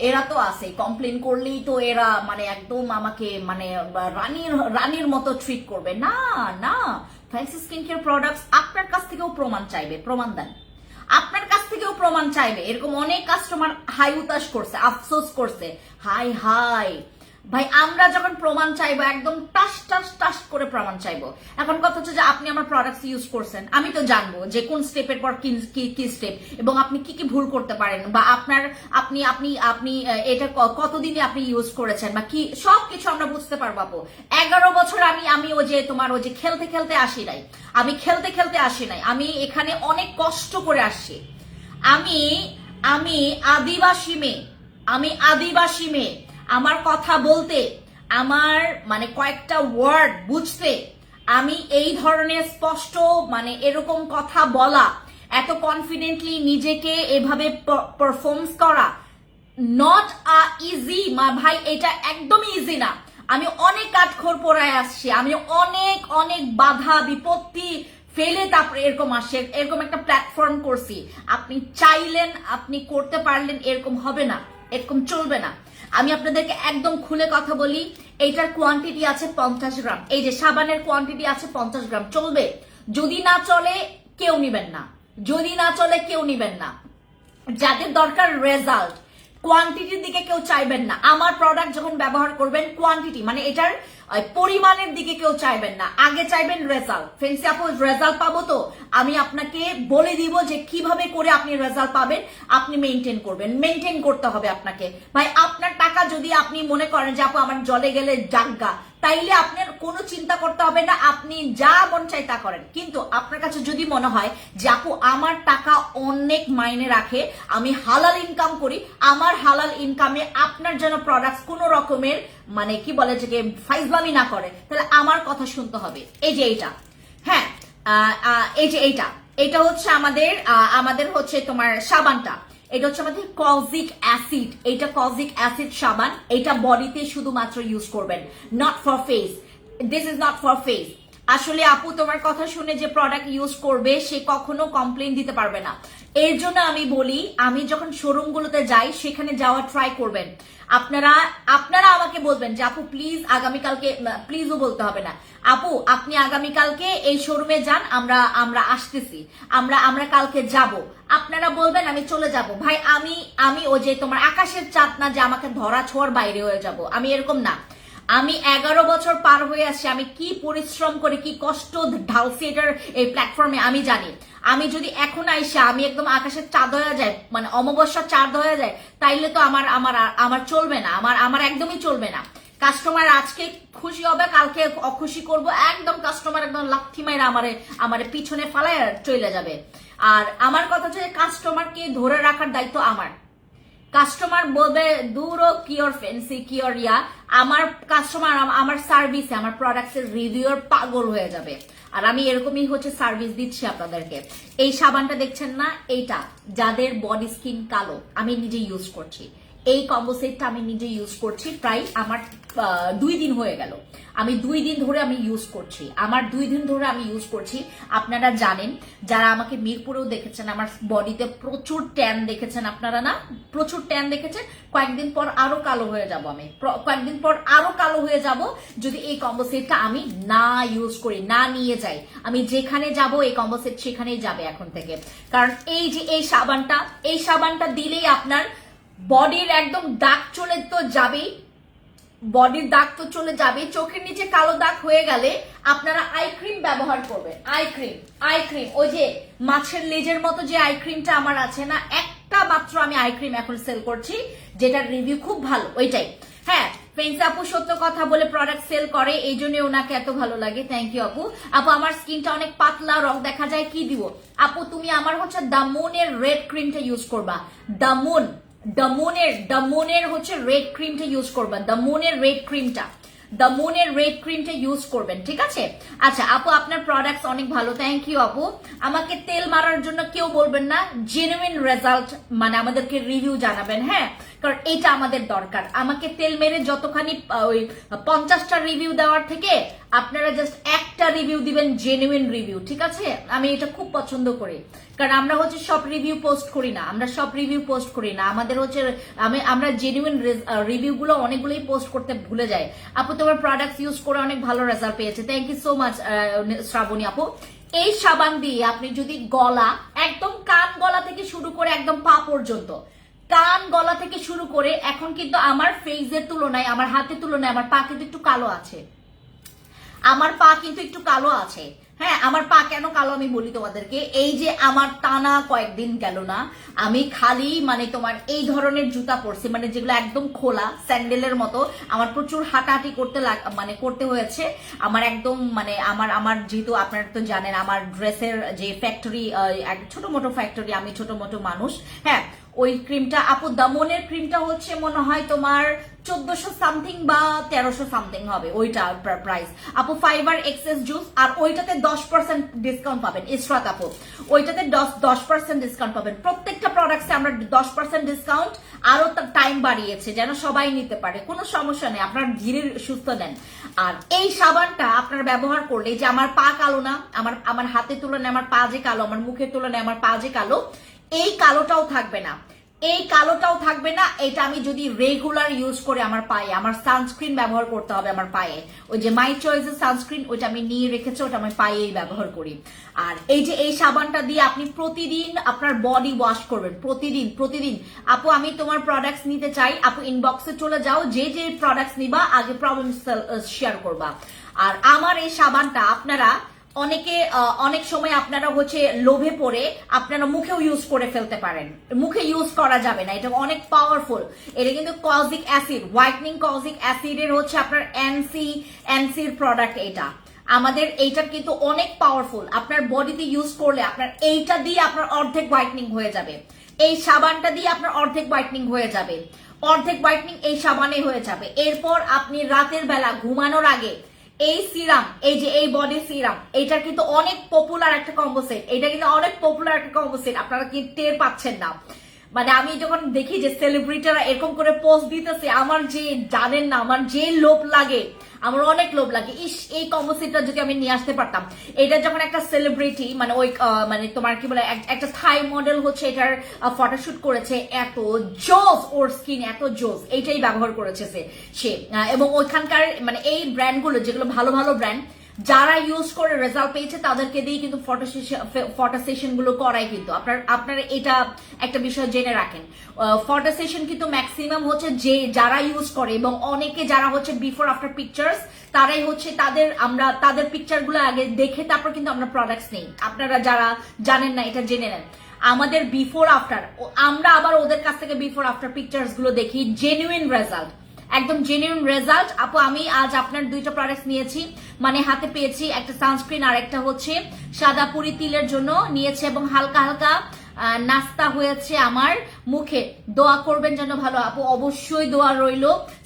এরা তো আছে, কমপ্লেন করলেই তো এরা মানে একদম আমাকে মানে রানীর মতো ট্রিট করবে। না না, ফ্যান্সি স্কিন কেয়ার প্রোডাক্টস আপনার কাছ থেকেও প্রমাণ চাইবে, প্রমাণ দেন, আপনার কাছ থেকেও প্রমাণ চাইবে। এরকম অনেক কাস্টমার হাই উতাস করছে, আফসোস করছে, হাই হাই ভাই আমরা যখন প্রমাণ চাইবো একদম টাস টাস টাস করে প্রমাণ চাইবো। এখন কথা হচ্ছে যে আপনি আমার প্রোডাক্টস ইউজ করছেন, আমি তো জানবো যে কোন স্টেপের পর কি স্টেপ এবং আপনি কি কি ভুল করতে পারেন, বা আপনার আপনি আপনি আপনি এটা কতদিনে আপনি ইউজ করেছেন বা কি, সবকিছু আমরা বুঝতে পারবো আপু। 11 বছর আমি ও যে তোমার ও যে খেলতে খেলতে আসি নাই, আমি খেলতে খেলতে আসি নাই, আমি এখানে অনেক কষ্ট করে আসছি। আমি আদিবাসী মেয়ে, আমার কথা বলতে, আমার মানে কয়েকটা ওয়ার্ড বুঝতে, আমি এই ধরনের স্পষ্ট মানে এরকম কথা বলা, এত কনফিডেন্টলি নিজেকে এভাবে পারফর্মস করা, নট ইজি মা ভাই, এটা একদমই ইজি না। আমি অনেক কাঠখড় পোড়ায় আসছি, আমি অনেক অনেক বাধা বিপত্তি ফেলে তারপরে এরকম আসছে, এরকম একটা প্ল্যাটফর্ম করছি। আপনি চাইলেন, আপনি করতে পারলেন, এরকম হবে না, এরকম চলবে না। আমি আপনাদেরকে একদম খুলে কথা বলি, এইটার কোয়ান্টিটি আছে 50 গ্রাম, এই যে সাবানের কোয়ান্টিটি আছে 50 গ্রাম, চলবে। যদি না চলে কেউ নিবেন না, যদি না চলে কেউ নিবেন না। যাদের দরকার রেজাল্ট, কোয়ান্টিটির দিকে কেউ চাইবেন না। আমার প্রোডাক্ট যখন ব্যবহার করবেন, কোয়ান্টিটি মানে এটার পরিমাণের দিকে কেউ চাইবেন না, আগে চাইবেন রেজাল্ট। ফ্রেন্ডস আপু রেজাল্ট পাবো তো আমি আপনাকে বলে দিব যে কিভাবে করে আপনি রেজাল্ট পাবেন, আপনি মেনটেন করবেন, মেনটেন করতে হবে আপনাকে। ভাই আপনার টাকা যদি আপনি মনে করেন যে আপু আমার জলে গেলে জাগা, তাইলে আপনার কোনো চিন্তা করতে হবে না, আপনি যা মন চাই তা করেন। কিন্তু আপনার কাছে যদি মনে হয় যে আপু আমার টাকা অনেক মাইনে রাখে, আমি হালাল ইনকাম করি, আমার হালাল ইনকামে আপনার যেন প্রোডাক্টস কোনো রকমের মানে কি বলে যে ফাইজলামি না করে, তাহলে আমার কথা শুনতে হবে। এই যে এইটা, হ্যাঁ এই যে এইটা হচ্ছে আমাদের হচ্ছে তোমার সাবানটা, এটা হচ্ছে আমাদের কজিক অ্যাসিড, এটা কজিক অ্যাসিড সাবান, এটা বডিতে শুধুমাত্র ইউজ করবেন, not for face, this is not for face. আসলে আপু তোমার কথা শুনে যে প্রোডাক্ট ইউজ করবে সে কখনো কমপ্লেন দিতে পারবে না। এর জন্য আমি বলি, আমি যখন শোরুমগুলোতে যাই সেখানে যাওয়া ট্রাই করবেন। আপনারা আমাকে বলবেন যে আপু প্লিজ আগামীকালকে, প্লিজও বলতে হবে না, আপু আপনি আগামীকালকে এই শোরুমে যান, আমরা আসতেছি, আমরা কালকে যাব। আপনারা বলবেন আমি চলে যাব। ভাই আমি ও যে তোমার আকাশের চাঁদ না যে আমাকে ধরা ছোঁয়ার বাইরে হয়ে যাব, আমি এরকম না। আমি 11 বছর পার হয়ে আসছি, আমি কি পরিশ্রম করে কি কষ্ট ঢালছি এটার এই প্ল্যাটফর্মে আমি জানি। আমি যদি এখন আইসা আমি একদম আকাশের চাঁদ হয়ে যায়, মানে অমাবস্যার চাঁদ হয়ে যায়, তাইলে তো আমার চলবে না, আমার একদমই চলবে না। কাস্টমার আজকে খুশি হবে, কালকে অখুশি করব, একদম কাস্টমার একদম লাথি মাইরা আমারে পিছনে ফালায় চলে যাবে। আর আমার কথা হচ্ছে কাস্টমারকে ধরে রাখার দায়িত্ব আমার। কাস্টমার বলবে দূরও কিওর ফ্যান্সি কিওর ইয়া, আমার কাস্টমার আমার সার্ভিসে, আমার প্রোডাক্টের রিভিউর পাগল হয়ে যাবে। আর আমি এরকমই হচ্ছে সার্ভিস দিচ্ছি আপনাদেরকে। এই সাবানটা দেখছেন না, এইটা যাদের বডি স্কিন কালো, আমি নিজে ইউজ করছি। এই কম্বো সেটটা আমি নিজে ইউজ করছি, প্রায় আমার 2 দিন হয়ে গেল। আমি 2 দিন ধরে আমি ইউজ করছি, আপনারা জানেন, যারা আমাকে মিরপুরেও দেখেছেন, আমার বডিতে প্রচুর ট্যান দেখেছেন আপনারা, না প্রচুর ট্যান দেখেছেন। কয়েকদিন পর আরো কালো হয়ে যাব, যদি এই কম্বো সেটটা আমি না ইউজ করি, না নিয়ে যাই। আমি যেখানে যাব এই কম্বো সেট সেখানেই যাবে এখন থেকে। কারণ এই যে এই সাবানটা দিলেই আপনার বডির একদম দাগ চলে তো যাবেই, বডির দাগ তো চলে যাবে। চোখের নিচে কালো দাগ হয়ে গেলে আপনারা আই ক্রিম ব্যবহার করবেন, আই ক্রিম ওই যে মাছের লেজের মতো যে আই ক্রিমটা আমার আছে না, একটা মাত্র আমি আই ক্রিম এখন সেল করছি, যেটার রিভিউ খুব ভালো, ওইটাই। হ্যাঁ ফ্রেন্ডস আপু সত্য কথা বলে প্রোডাক্ট সেল করে, এই জন্য ওনাকে এত ভালো লাগে। থ্যাংক ইউ আপু। আপু আমার স্কিনটা অনেক পাতলা, রং দেখা যায়, কি দিব? আপু তুমি আমার হচ্ছে দামুনের রেড ক্রিমটা ইউজ করবা, দামুনের হচ্ছে রেড ক্রিমটা ইউজ করবা, দামুনের রেড ক্রিমটা। দ্য মুনের রেড ক্রিমটা ইউজ করবেন, ঠিক আছে? আচ্ছা আপু, আপনার প্রোডাক্টস অনেক ভালো, থ্যাংক ইউ আপু। আমাকে তেল মারার জন্য কেউ বলবেন না, জেনুইন রেজাল্ট মানে আমাদেরকে রিভিউ জানাবেন, হ্যাঁ, কারণ এটা আমাদের দরকার। আমাকে তেল মেরে যতখানি ওই 50টা রিভিউ দেওয়ার থেকে আপনারা জাস্ট একটা রিভিউ দিবেন, জেনুইন রিভিউ, ঠিক আছে? আমি এটা খুব পছন্দ করি, কারণ আমরা হচ্ছে সব রিভিউ পোস্ট করি না, আমাদের হচ্ছে আমরা জেনুইন রিভিউ গুলো অনেকগুলোই পোস্ট করতে ভুলে যাই। আপু তোমার প্রোডাক্টস ইউজ করে অনেক ভালো রেজাল্ট পেয়েছে, thank you so much Shraboni আপু। এই সাবান দিয়ে আপনি যদি গলা একদম কান গলা থেকে শুরু করে একদম পা পর্যন্ত, কান গলা থেকে শুরু করে, এখন কিন্তু আমার ফেসের তুলনায়, আমার হাতের তুলনায় আমার পা কিন্তু একটু কালো আছে, হ্যাঁ, আমার পা কেন কালো আমি বলি তোমাদেরকে। এই যে আমার টানা কয়েকদিন গেল না, আমি খালি মানে তোমার এই ধরনের জুতা পরছি, মানে যেগুলো একদম খোলা স্যান্ডেলের মতো, আমার প্রচুর হাঁটাহাঁটি করতে হয়েছে। আমার একদম মানে আমার যেহেতু আপনারা তো জানেন আমার ড্রেসের যে ফ্যাক্টরি, ছোট মোটো ফ্যাক্টরি, আমি ছোট মোটো মানুষ, হ্যাঁ। ওই ক্রিমটা আপু, দামনের ক্রিমটা হচ্ছে মনে হয় তোমার 1400 সামথিং বা 1300 সামথিং হবে ওইটা প্রাইস আপু। ফাইবার এক্সেস জুস, আর ওইটাতে 10% ডিসকাউন্ট পাবেন ইসরাত আপু, ওইটাতে 10% ডিসকাউন্ট পাবেন। প্রত্যেকটা প্রোডাক্টসে আমরা 10% ডিসকাউন্ট, আরো টাইম বাড়িয়েছে যেন সবাই নিতে পারে, কোনো সমস্যা নেই, আপনার ধীরে সুস্থ নেন। আর এই সাবানটা আপনারা ব্যবহার করলে, যে আমার পা কালো না, আমার হাতের তুলনায় আমার পা যে কালো, আমার মুখের তুলনায় আমার পা যে কালো, এই কালোটাও থাকবে না, এটা আমি যদি রেগুলার ইউজ করে আমার পায়ে, আমার সানস্ক্রিন ব্যবহার করতে হবে আমার পায়ে, ওই যে মাই চয়েসের সানস্ক্রিন, ওইটা আমি নিয়ে রেখেছি, ওটা আমি পায়েই ব্যবহার করি। আর এই যে এই সাবানটা দিয়ে আপনি প্রতিদিন আপনার বডি ওয়াশ করবেন, প্রতিদিন। আপু আমি তোমার প্রোডাক্টস নিতে চাই, আপু ইনবক্সে চলে যাও, যে প্রোডাক্টস নিবা আগে প্রবলেম শেয়ার করবা। আর আমার এই সাবানটা আপনারা অনেক সময় আপনারা হচ্ছে লোভে পড়ে আপনারা মুখেও ইউজ করে ফেলতে পারেন, মুখে ইউজ করা যাবে না, এটা অনেক পাওয়ারফুল। এটা কিন্তু কজিক অ্যাসিড, হোয়াইটনিং কজিক অ্যাসিডের হচ্ছে আপনার এনসির প্রোডাক্ট। এটা আমাদের এইটার কিন্তু অনেক পাওয়ারফুল, আপনার বডিতে ইউজ করলে আপনার এইটা দিয়ে আপনার অর্ধেক হোয়াইটনিং হয়ে যাবে, এই সাবানটা দিয়ে আপনার অর্ধেক হোয়াইটনিং হয়ে যাবে, এই সাবানে হয়ে যাবে। এরপর আপনি রাতের বেলা ঘুমানোর আগে এই সিরাম, এই যে এই বডি সিরাম, এটা কিন্তু অনেক পপুলার একটা কম্বো সেট, আপনারা কি টের পাচ্ছেন না? মানে আমি যখন দেখি যে সেলিব্রিটিরা এরকম করে পোস্ট দিতেছে, আমার যে জানেন না, আমার যে লোভ লাগে, আমার অনেক লোভ লাগে, ইস এই কম্বো সেটটা যদি আমি নিয়ে আসতে পারতাম। এটা যখন একটা সেলিব্রিটি মানে ওই মানে তোমার কি বলে একটা থাই মডেল হচ্ছে এটার ফটোশুট করেছে, এত জোস, ওর স্কিন এত জোস, এইটাই ব্যবহার করেছে সে। এবং ওইখানকার মানে এই ব্র্যান্ডগুলো যেগুলো ভালো ব্র্যান্ড, যারা ইউজ করে রেজাল্ট পেয়েছে তাদেরকে দিয়ে কিন্তু ফটো সেশন গুলো করায়। কিন্তু আপনারা এটা একটা বিষয় জেনে রাখেন, ফটো সেশন কিন্তু ম্যাক্সিমাম হচ্ছে যে যারা ইউজ করে, এবং অনেকে যারা হচ্ছে বিফোর আফটার পিকচার্স, তারাই হচ্ছে তাদের পিকচার গুলো আগে দেখে তারপর কিন্তু আমরা প্রোডাক্টস নেই। আপনারা যারা জানেন না এটা জেনে নেন, আমাদের বিফোর আফটার, আমরা আবার ওদের কাছ থেকে বিফোর আফটার পিকচার্স গুলো দেখি, জেনুইন রেজাল্ট, একদম জেনুইন রেজাল্ট। আপু আমি আজ আপনার দুইটা প্রোডাক্ট নিয়েছি, মানে হাতে পেয়েছি, একটা সানস্ক্রিন আর একটা হচ্ছে সাদা পুরি তিলের জন্য নিয়েছে, এবং হালকা নাস্তা হয়েছে আমার মুখে। দোয়া করবেন যেন ভালো। আপু অবশ্যই দোয়া রইল।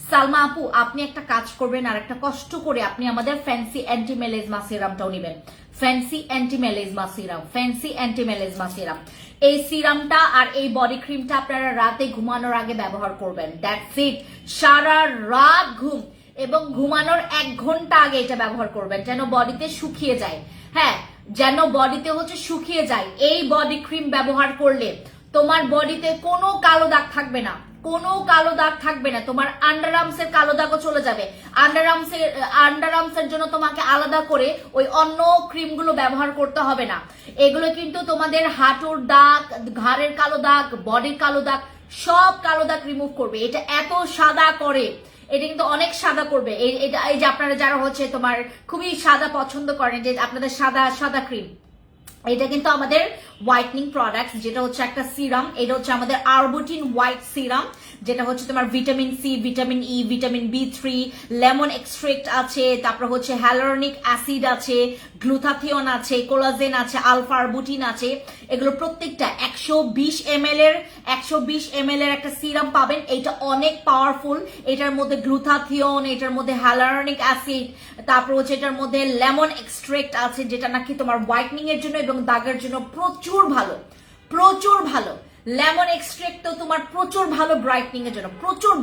সালমা আপু আপনি একটা কাজ করবেন, আর একটা কষ্ট করে আপনি আমাদের ফ্যান্সি অ্যান্টি মেলেজমা সিরামটাও নেবেন, ফ্যান্সি অ্যান্টি মেলেজমা সিরাম। এই সিরামটা আর এই বডি ক্রিমটা আপনারা রাতে ঘুমানোর আগে ব্যবহার করবেন, দ্যাটস ইট। সারা রাত ঘুম এবং ঘুমানোর 1 ঘন্টা আগে এটা ব্যবহার করবেন, যেন বডিতে শুকিয়ে যায়, হ্যাঁ, যেন বডিতে হচ্ছে শুকিয়ে যায়। এই বডি ক্রিম ব্যবহার করলে তোমার বডিতে কোনো কালো দাগ থাকবে না, তোমার আন্ডারআর্মসের কালো দাগও চলে যাবে। আন্ডারআর্মসের জন্য তোমাকে আলাদা করে ওই অন্য ক্রিমগুলো ব্যবহার করতে হবে না। এগুলো কিন্তু তোমাদের হাঁটুর দাগ, ঘাড়ের কালো দাগ, বডির কালো দাগ, সব কালো দাগ রিমুভ করবে। এটা এত সাদা করে, এটা কিন্তু অনেক সাদা করবে। এই যে আপনারা যারা হচ্ছে তোমার খুবই সাদা পছন্দ করেন, যে আপনাদের সাদা ক্রিম, এটা কিন্তু আমাদের হোয়াইটনিং প্রোডাক্ট, যেটা হচ্ছে একটা সিরাম। এটা হচ্ছে আমাদের আরবুটিন হোয়াইট সিরাম, যেটা হচ্ছে তোমার vitamin C, vitamin E, vitamin B3, lemon extract আছে, তারপর হচ্ছে হ্যালোরনিক অ্যাসিড আছে, গ্লুথাথিয়ন আছে, কোলাজেন আছে, আলফা আরবুটিন আছে। এগুলো প্রত্যেকটা 120 ml এর একটা সিরাম পাবেন। এটা অনেক পাওয়ারফুল। এটার মধ্যে গ্লুথাথিয়ন, এটার মধ্যে হ্যালোরনিক অ্যাসিড, তারপর হচ্ছে এটার মধ্যে লেমন এক্সট্রাক্ট আছে, যেটা নাকি তোমার হোয়াইটনিং এর জন্য এবং দাগের জন্য প্রচুর ভালো, প্রচুর ভালো। লেমন এক্সট্রাক্ট তো তোমার প্রচুর ভালো ব্রাইটনিং এর জন্য, প্রচুর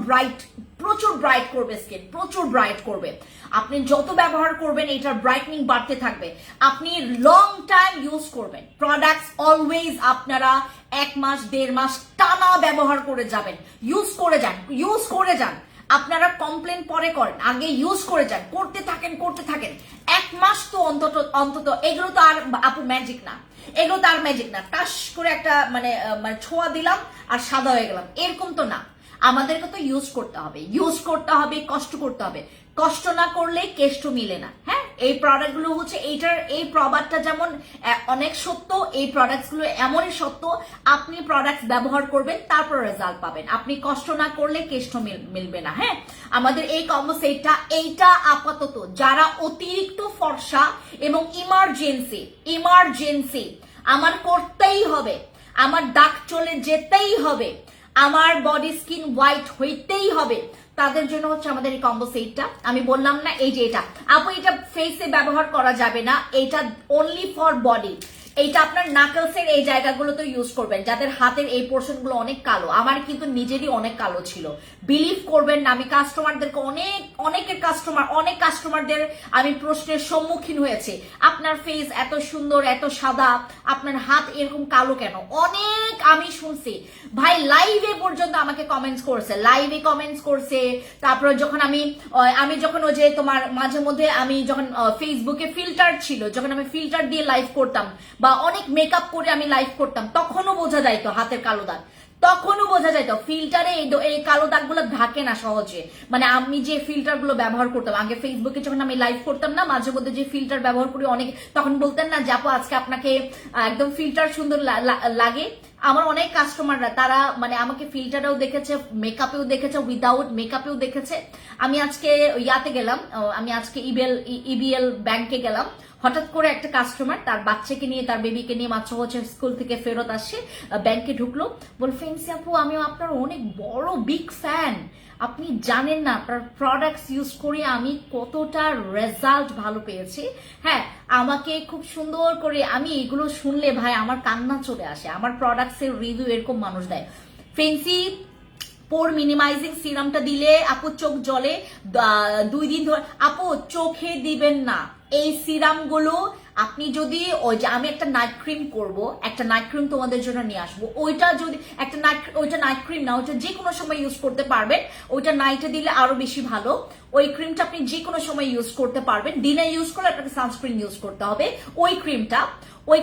ব্রাইট করবে স্কিন, প্রচুর ব্রাইট করবে। আপনি যত ব্যবহার করবেন এটার ব্রাইটনিং বাড়তে থাকবে। আপনি লং টাইম ইউজ করবেন প্রোডাক্টস, অলওয়েজ আপনারা 1 মাস 1.5 মাস টানা ব্যবহার করে যাবেন। ইউজ করে যান। আপনারা কমপ্লেন পরে করেন, আগে ইউজ করে যান, করতে থাকেন 1 মাস তো অন্তত। এগুলো তো আর আপু ম্যাজিক না, টাস করে একটা মানে ছোঁয়া দিলাম আর সাদা হয়ে গেলাম, এরকম তো না। আমাদেরকে তো ইউজ করতে হবে, কষ্ট করতে হবে। কষ্ট না করলে কেষ্ট মিলে না। হ্যাঁ, এই প্রোডাক্ট গুলো হচ্ছে এই প্রবাদটা যেমন অনেক সত্য, এই প্রোডাক্টস গুলো এমনই সত্য। আপনি প্রোডাক্টস ব্যবহার করবেন, তারপর রেজাল্ট পাবেন। আপনি কষ্ট না করলে কেষ্ট মিলবে না। হ্যাঁ, আমাদের এই কম্বো সেটটা, এইটা আপাতত যারা অতিরিক্ত ফর্সা এবং ইমার্জেন্সি আমার করতেই হবে, আমার দাগ চলে যেতেই হবে, আমার বডি স্কিন হোয়াইট হইতেই হবে, তাদের জন্য হচ্ছে আমাদের এই কম্বো সেটটা। আমি বললাম না, এই যে এটা আপু, এটা ফেসে ব্যবহার করা যাবে না, এটা অনলি ফর বডি। এইটা আপনার নাকলসের এই জায়গাগুলোতে ইউজ করবেন, যাদের হাতের এই পোর্শন গুলো অনেক কালো। আমার কিন্তু নিজেরই অনেক কালো ছিল, বিলিভ করবেন না। আমি কাস্টমারদেরকে অনেক কাস্টমারদের আমি প্রশ্নের সম্মুখীন হয়েছি, আপনার ফেস এত সুন্দর, এত সাদা, আপনার হাত এরকম কালো কেন? অনেক আমি শুনছি ভাই, লাইভে পর্যন্ত আমাকে কমেন্টস করছে। তারপরে যখন আমি যখন ওই যে তোমার মাঝে মধ্যে আমি যখন ফেসবুকে ফিল্টার ছিল, যখন আমি ফিল্টার দিয়ে লাইভ করতাম বা অনেক মেকআপ করে আমি লাইভ করতাম, তখনও বোঝা যাইতো হাতের কালো দাগ, ফিল্টারে এই কালো দাগগুলো ঢাকে না সহজে। মানে আমি যে ফিল্টার গুলো ব্যবহার করতাম আগে ফেসবুকে যখন আমি লাইভ করতাম না, মাঝে মধ্যে যে ফিল্টার ব্যবহার করি, অনেক তখন বলতেন না যে আপু আজকে আপনাকে একদম ফিল্টার সুন্দর লাগে। আমার অনেক কাস্টমাররা তারা মানে আমাকে ফিল্টারেও দেখেছে, মেকআপেও দেখেছে, উইদাউট মেকআপেও দেখেছে। আমি আজকে ইয়াতে গেলাম, আমি আজকে ইবিএল ব্যাংকে গেলাম। হঠাৎ করে একটা কাস্টমার তার বাচ্চাকে নিয়ে, তার বেবিকে নিয়ে মাত্র হচ্ছে স্কুল থেকে ফেরত আসছে, ব্যাংকে ঢুকলো, বল ফেন্সি আপু আমি আপনার অনেক বড় বিগ ফ্যান, আপনি জানেন না আপনার প্রোডাক্টস ইউজ করে আমি কতটা রেজাল্ট ভালো পেয়েছি। হ্যাঁ, আমাকে খুব সুন্দর করে, আমি এগুলো শুনলে ভাই আমার কান্না চলে আসে। আমার প্রোডাক্টস এর রিভিউ এরকম মানুষ দেয়। ফেন্সি পোর মিনিমাইজিং সিরামটা দিলে আপু চোখ জ্বলে 2 দিন ধরে। আপু চোখে দিবেন না এই সিরাম গুলো। আপনি যদি ওই যে আমি একটা নাইট ক্রিম করব, একটা নাইট ক্রিম তোমাদের জন্য নিয়ে আসবো, ওইটা যদি ওইটা নাইট ক্রিম না, ওইটা যে কোনো সময় ইউজ করতে পারবেন। ওইটা নাইটে দিলে আরো বেশি ভালো। ওই ক্রিমটা আপনি যে কোনো সময় ইউজ করতে পারবেন। দিনে ইউজ করলে আপনাকে সানস্ক্রিন ইউজ করতে হবে। ওই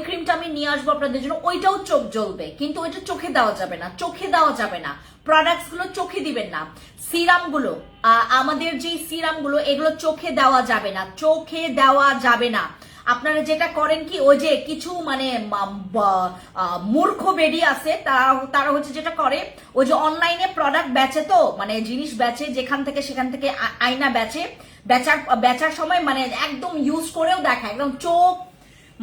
ক্রিমটা আমি নিয়ে আসবো আপনাদের জন্য। ওইটাও চোখ জ্বলবে, কিন্তু ওইটা চোখে দেওয়া যাবে না। প্রোডাক্টস গুলো চোখে দিবেন না। সিরাম গুলো, আমাদের যে সিরাম গুলো, এগুলো চোখে দেওয়া যাবে না। আপনারা যেটা করেন কি, ওই যে কিছু মানে মূর্খ বেরিয়ে আছে, তারা হচ্ছে যেটা করে, ওই যে অনলাইনে প্রোডাক্ট বেচে, তো মানে জিনিস বেচে, সেখান থেকে আয়না বেচার সময় মানে একদম ইউজ করেও দেখায়, একদম চোখ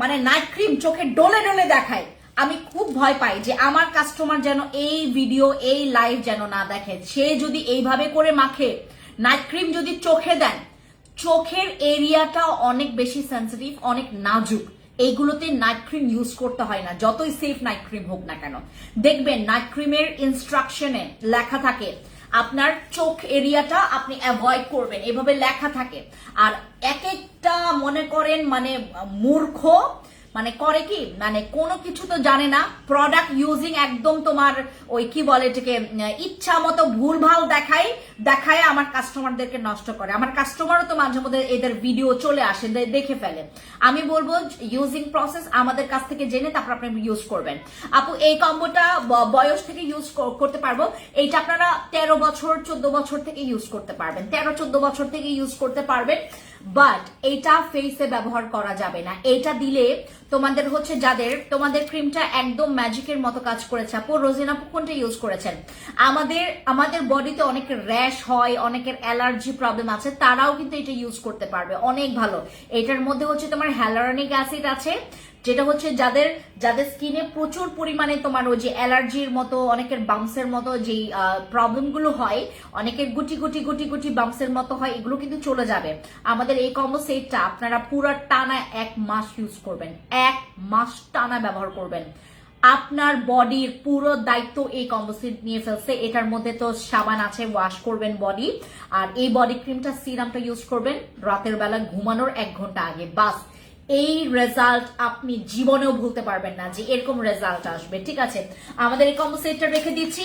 মানে নাইট ক্রিম চোখে ডলে দেখায়। আমি খুব ভয় পাই যে আমার কাস্টমার যেন এই ভিডিও, এই লাইভ যেন না দেখে। সে যদি এইভাবে করে মাখে, নাইট ক্রিম যদি চোখে দেন, চোখের এরিয়াটা অনেক বেশি সেন্সিটিভ, অনেক নাজুক। এইগুলোতে নাইট ক্রিম ইউজ করতে হয় না, যতই সেফ নাইট ক্রিম হোক না কেন। দেখবেন নাইট ক্রিমের ইনস্ট্রাকশনে লেখা থাকে আপনার চোখ এরিয়াটা আপনি অ্যাভয়েড করবেন, এভাবে লেখা থাকে। আর এক একটা মনে করেন মানে মূর্খ মানে করে কি, মানে কোনো কিছু তো জানে না, প্রোডাক্ট ইউজিং একদম তোমার ওই কি বলে এটাকে ইচ্ছা মতো ভুলভাল দেখায় আমার কাস্টমারদেরকে নষ্ট করে। আমার কাস্টমারও তো মাঝে মধ্যে এদের ভিডিও চলে আসে, দেখে ফেলে। আমি বলবো ইউজিং প্রসেস আমাদের কাছ থেকে জেনে তারপর আপনি ইউজ করবেন। আপু এই কম্বোটা বয়স থেকে ইউজ করতে পারবো, এইটা আপনারা 13 বছর 14 বছর থেকে ইউজ করতে পারবেন, 13-14 বছর থেকে ইউজ করতে পারবেন। বাট এটা ফেসে ব্যবহার করা যাবে না। এটা দিলে তোমাদের হচ্ছে যাদের তোমাদের ক্রিমটা একদম ম্যাজিকের মতো কাজ করেছে। আপু রোজিনা আপু কোনটা ইউজ করেছেন? আমাদের বডিতে অনেকের র্যাশ হয়, অনেকের অ্যালার্জি প্রবলেম আছে, তারাও কিন্তু এটা ইউজ করতে পারবে, অনেক ভালো। এটার মধ্যে হচ্ছে তোমার হ্যালোরনিক অ্যাসিড আছে, যেটা হচ্ছে যাদের স্কিনে প্রচুর পরিমাণে তোমার ওই যে অ্যালার্জির মতো, অনেকের বাম্পসের মতো যেই প্রবলেমগুলো হয়, অনেকের গুটি গুটি গুটি গুটি বাম্পসের মতো হয়, এগুলো কিন্তু চলে যাবে। আমাদের এই কম্বো সেটটা আপনারা পুরো টানা 1 মাস ইউজ করবেন, 1 মাস টানা ব্যবহার করবেন। আপনার বডির পুরো দায়িত্ব এই কম্বো সেট নিয়ে ফেলছে। এটার মধ্যে তো সাবান আছে, ওয়াশ করবেন বডি, আর এই বডি ক্রিমটা সিরামটা ইউজ করবেন রাতের বেলা ঘুমানোর 1 ঘন্টা আগে। বাস, এই রেজাল্ট আপনি জীবনেও ভুলতে পারবেন না যে এরকম রেজাল্ট আসবে। ঠিক আছে, আমাদের এই কম্বো সেটটা রেখে দিচ্ছি,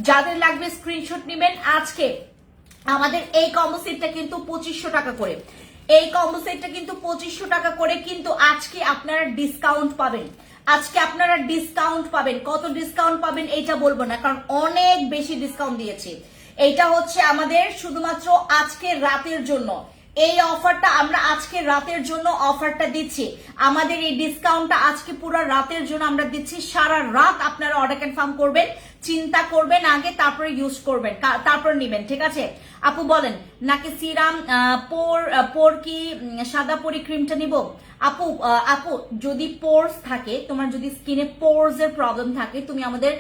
যাদের লাগবে স্ক্রিনশট নেবেন। আজকে আমাদের এই কম্বো সেটটা কিন্তু 2500 টাকা করে, এই কম্বো সেটটা কিন্তু 2500 টাকা করে, কিন্তু আজকে আপনারা ডিসকাউন্ট পাবেন। আজকে আপনারা ডিসকাউন্ট পাবেন, কত ডিসকাউন্ট পাবেন এইটা বলবো না, কারণ অনেক বেশি ডিসকাউন্ট দিয়েছি। এইটা হচ্ছে আমাদের শুধুমাত্র আজকে রাতের জন্য, এই অফারটা আমরা আজকে রাতের জন্য অফারটা দিচ্ছি। আমাদের এই ডিসকাউন্টটা আজকে পুরো রাতের জন্য আমরা দিচ্ছি। সারা রাত আপনারা অর্ডার কনফার্ম করবেন, চিন্তা করবেন আগে, তারপরে ইউজ করবেন, তারপর নেবেন। ঠিক আছে আপু বলেন, নাকি সিরাম পোর কি সাদা পরি ক্রিমটা নিব? আপু যদি পোরস থাকে, তোমার যদি স্কিনে পোরস এর প্রবলেম থাকে, তুমি আমাদের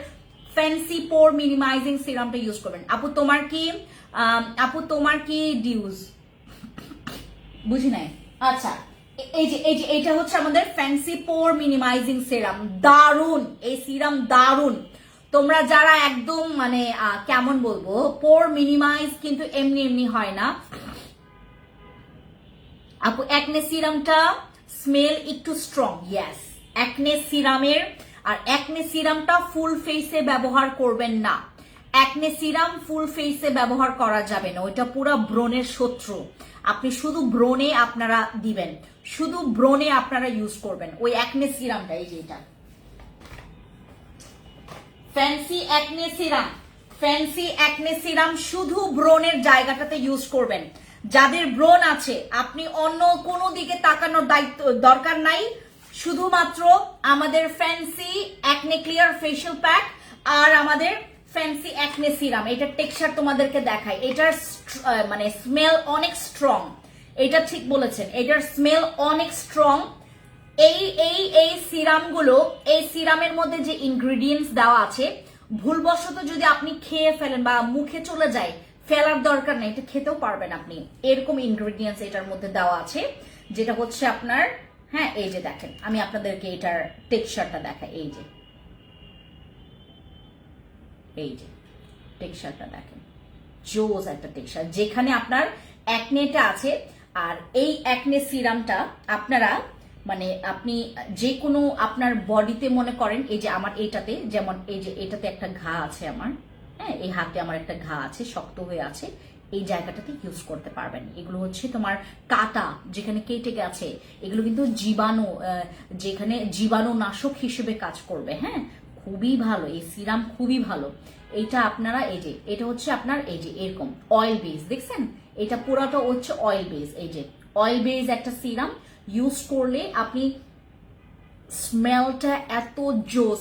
ফ্যান্সি পোর মিনিমাইজিং সিরামটা ইউজ করবেন। আপু তোমার কি ডিউজ বুঝি নাই। আচ্ছা, এইটা হচ্ছে আমাদের ফ্যান্সি পোর মিনিমাইজিং সিরাম, দারুন এই সিরাম, দারুন। তোমরা যারা একদম মানে কেমন বলবো, পোর মিনিমাইজ কিন্তু এমনি এমনি হয় না আপু। অ্যাকনে সিরামটা স্মেল একটু স্ট্রং, ইয়েস অ্যাকনে সিরামের। আর অ্যাকনে সিরামটা ফুল ফেসে ব্যবহার করবেন না, অ্যাকনে সিরাম ফুল ফেসে ব্যবহার করা যাবে না, ওইটা পুরো ব্রণের শত্রু। আপনি শুধু ব্রণে আপনারা দিবেন, শুধু ব্রণে আপনারা ইউজ করবেন ওই অ্যাকনে সিরামটা। এই যে এটা fancy acne serum, fancy acne serum শুধু ব্রণের জায়গাটাতে ইউজ করবেন। যাদের ব্রণ আছে, আপনি অন্য কোনো দিকে তাকানোর দরকার নাই, শুধুমাত্র আমাদের fancy acne clear facial pack আর আমাদের ফ্যান্সি অ্যাকনে সিরাম। এটার টেক্সচার তোমাদেরকে দেখাই, এটার মানে স্মেল অনেক স্ট্রং, এটা ঠিক বলেছেন, এটার স্মেল অনেক স্ট্রং। এই সিরামগুলো, এই সিরামের মধ্যে যে ইনগ্রেডিয়েন্টস দেওয়া আছে, ভুলবশত যদি আপনি খেয়ে ফেলেন বা মুখে চলে যায়, ফেলার দরকার নেই, এটা খেতেও পারবেন আপনি। এরকম ইনগ্রেডিয়েন্টস এটার মধ্যে দেওয়া আছে, যেটা হচ্ছে আপনার, হ্যাঁ এই যে দেখেন, আমি আপনাদেরকে এটার টেক্সচারটা দেখাই। এই যে টেক্সচারটা দেখেন, জোস একটা টেক্সচার, যেখানে আপনার অ্যাকনেটা আছে। আর এই অ্যাকনে সিরামটা আপনারা মানে আপনি যে কোনো আপনার বডিতে মনে করেন, এই যে আমার এইটাতে, যেমন এই যে এটাতে একটা ঘা আছে আমার, হ্যাঁ এই হাতে আমার একটা ঘা আছে, শক্ত হয়ে আছে, এই জায়গাটাতে ইউজ করতে পারবেন। এগুলো হচ্ছে তোমার কাটা যেখানে কেটে গেছে, এগুলো কিন্তু জীবাণু, যেখানে জীবাণুনাশক হিসেবে কাজ করবে। হ্যাঁ খুবই ভালো এই সিরাম, খুবই ভালো। এইটা আপনারা এই যে এটা হচ্ছে আপনার এই যে এরকম অয়েল বেস, দেখছেন এটা পুরাটা হচ্ছে অয়েল বেস। এই যে অয়েল বেস একটা সিরাম ইউজ করলে আপনি স্মেলটা এত জোস,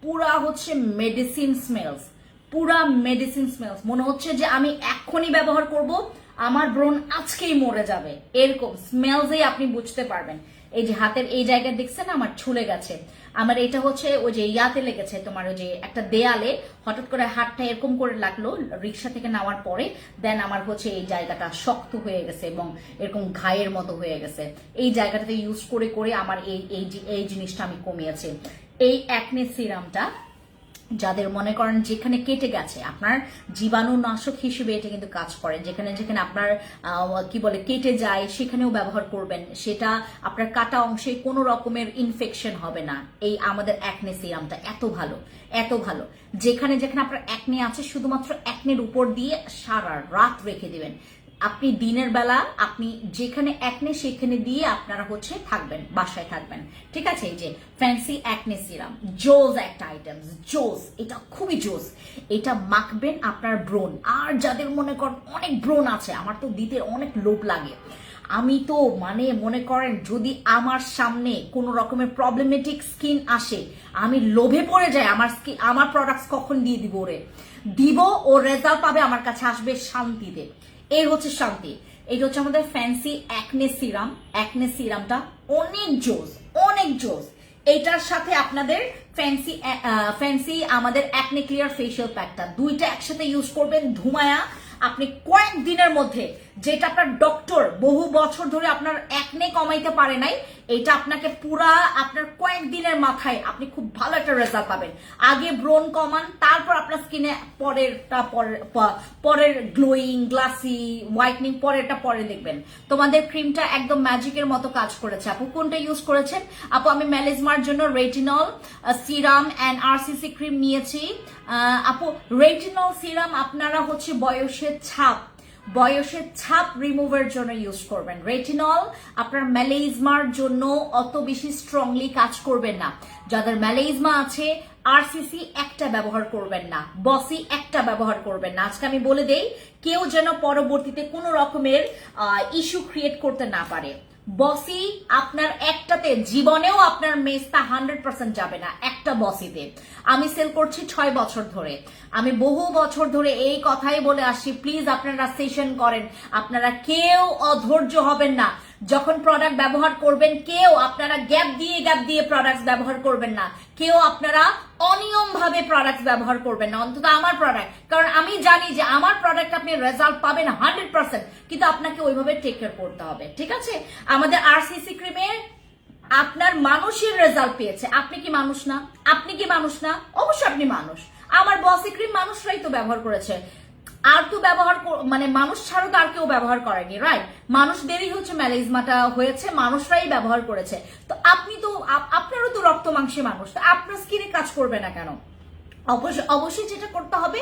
পুরা হচ্ছে মেডিসিন স্মেলস, পুরা মেডিসিন স্মেলস। মনে হচ্ছে যে আমি এখনই ব্যবহার করব, আমার ব্রণ আজকেই মরে যাবে, এরকম স্মেলসেই আপনি বুঝতে পারবেন। এই যে হাতের এই জায়গায় দেখছেন আমার ছুলে গেছে, আমার এটা হচ্ছে ওই যে ইয়াতে লেগেছে তোমার, ওই যে একটা দেয়ালে হঠাৎ করে হাতটা এরকম করে লাগলো রিক্সা থেকে নামার পরে, দেন আমার হচ্ছে এই জায়গাটা শক্ত হয়ে গেছে এবং এরকম ঘায়ের মতো হয়ে গেছে। এই জায়গাটাতে ইউজ করে করে আমার এই জিনিসটা আমি কমিয়েছি। এই অ্যাকনে সিরামটা যাদের মনে করেন যেখানে কেটে গেছে, আপনার জীবাণুনাশক হিসেবে এটা কিন্তু কাজ করে। যেখানে যেখানে আপনার কি বলে কেটে যায় সেখানেও ব্যবহার করবেন, সেটা আপনার কাটা অংশে কোনো রকমের ইনফেকশন হবে না। এই আমাদের অ্যাকনে সিরামটা এত ভালো, এত ভালো। যেখানে যেখানে আপনার অ্যাকনে আছে, শুধুমাত্র অ্যাকনের উপর দিয়ে সারা রাত রেখে দিবেন। আপনি দিনের বেলা আপনি যেখানে অ্যাকনে সেখানে দিয়ে আপনারা হচ্ছে থাকবেন, বাসায় থাকবেন। ঠিক আছে, এই যে ফ্যান্সি অ্যাকনে সিরাম, জোস একটা আইটেম, জোস, এটা খুবই জোস। এটা মাখবেন আপনার ব্রণ, আর যাদের মনে করেন অনেক ব্রণ আছে, আমার তো দিতে অনেক লোভ লাগে, আমি তো মানে মনে করেন যদি আমার সামনে কোনো রকমের প্রবলেমেটিক স্কিন আসে আমি লোভে পড়ে যাই আমার প্রোডাক্টস কখন দিয়ে দিব ওরে দিব ও রেজাল্ট পাবে আমার কাছে আসবে শান্তিতে এই হচ্ছে শান্তি এটা হচ্ছে আমাদের ফ্যান্সি অ্যাকনে সিরামটা অনেক জোস এটার সাথে আপনাদের ফ্যান্সি আমাদের অ্যাকনে ক্লিয়ার ফেশিয়াল প্যাকটা দুইটা একসাথে ইউজ করবেন ধুমায়া আপনি কয়েকদিনের মধ্যে যেটা আপনার ডক্টর বহু বছর ধরে আপনার একনে কমাইতে পারে নাই এটা আপনাকে পুরা আপনার কয়েকদিনের মাথায় আপনি খুব ভালো একটা রেজাল্ট পাবেন আগে ব্রণ কমান তারপর আপনার স্কিনে পরের গ্লোয়িং গ্লাসি হোয়াইটনিং পরেরটা পরে দেখবেন তোমাদের ক্রিমটা একদম ম্যাজিকের মতো কাজ করেছে আপু কোনটা ইউজ করেছেন আপু আমি মেলাজমার জন্য retinol serum and RCC cream নিয়েছি আপু রেটিনল সিরাম আপনারা হচ্ছে বয়সের ছাপ রিমুভের জন্য ইউজ করবেন রেটিনল আপনার মেলাজমার জন্য অত বেশি স্ট্রংলি কাজ করবেন না যাদের মেলাজমা আছে আরসিসি একটা ব্যবহার করবেন না বসি একটা ব্যবহার করবেন না আজকে আমি বলে দেই কেউ যেন পরবর্তীতে কোনো রকমের ইস্যু ক্রিয়েট করতে না পারে বসি আপনার একটাতে জীবনেও আপনার মেসটা 100% যাবে না একটা বসিতে আমি সেল করছি 6 বছর ধরে আমি বহু বছর ধরে এই কথাই বলে আসি প্লিজ আপনারা সেশন করেন আপনারা কেউ অধৈর্য হবেন না যখন প্রোডাক্ট ব্যবহার করবেন কেউ আপনারা গ্যাপ দিয়ে প্রোডাক্ট ব্যবহার করবেন না কেউ আপনারা অনিয়ম ভাবে প্রোডাক্ট ব্যবহার করবেন না অন্তত আমার প্রোডাক্ট কারণ আমি জানি যে আমার প্রোডাক্ট আপনি রেজাল্ট পাবেন 100% কিন্তু আপনাকে ওইভাবে টেক কেয়ার করতে হবে ঠিক আছে আমাদের আরসিসি ক্রিমের আপনার মানুষের রেজাল্ট পেয়েছে আপনি কি মানুষ না অবশ্যই আপনি মানুষ আমার বসি ক্রিম মানুষরাই তো ব্যবহার করেছে আর কেউ ব্যবহার মানে মানুষ ছাড়া তো আর কেউ ব্যবহার করেনি রাইট মানুষদেরই হচ্ছে মেলাজমাটা হয়েছে মানুষরাই ব্যবহার করেছে তো আপনি তো আপনারও তো রক্ত মাংসে মানুষ তো আপনার স্কিনে কাজ করবে না কেন অবশ্যই যেটা করতে হবে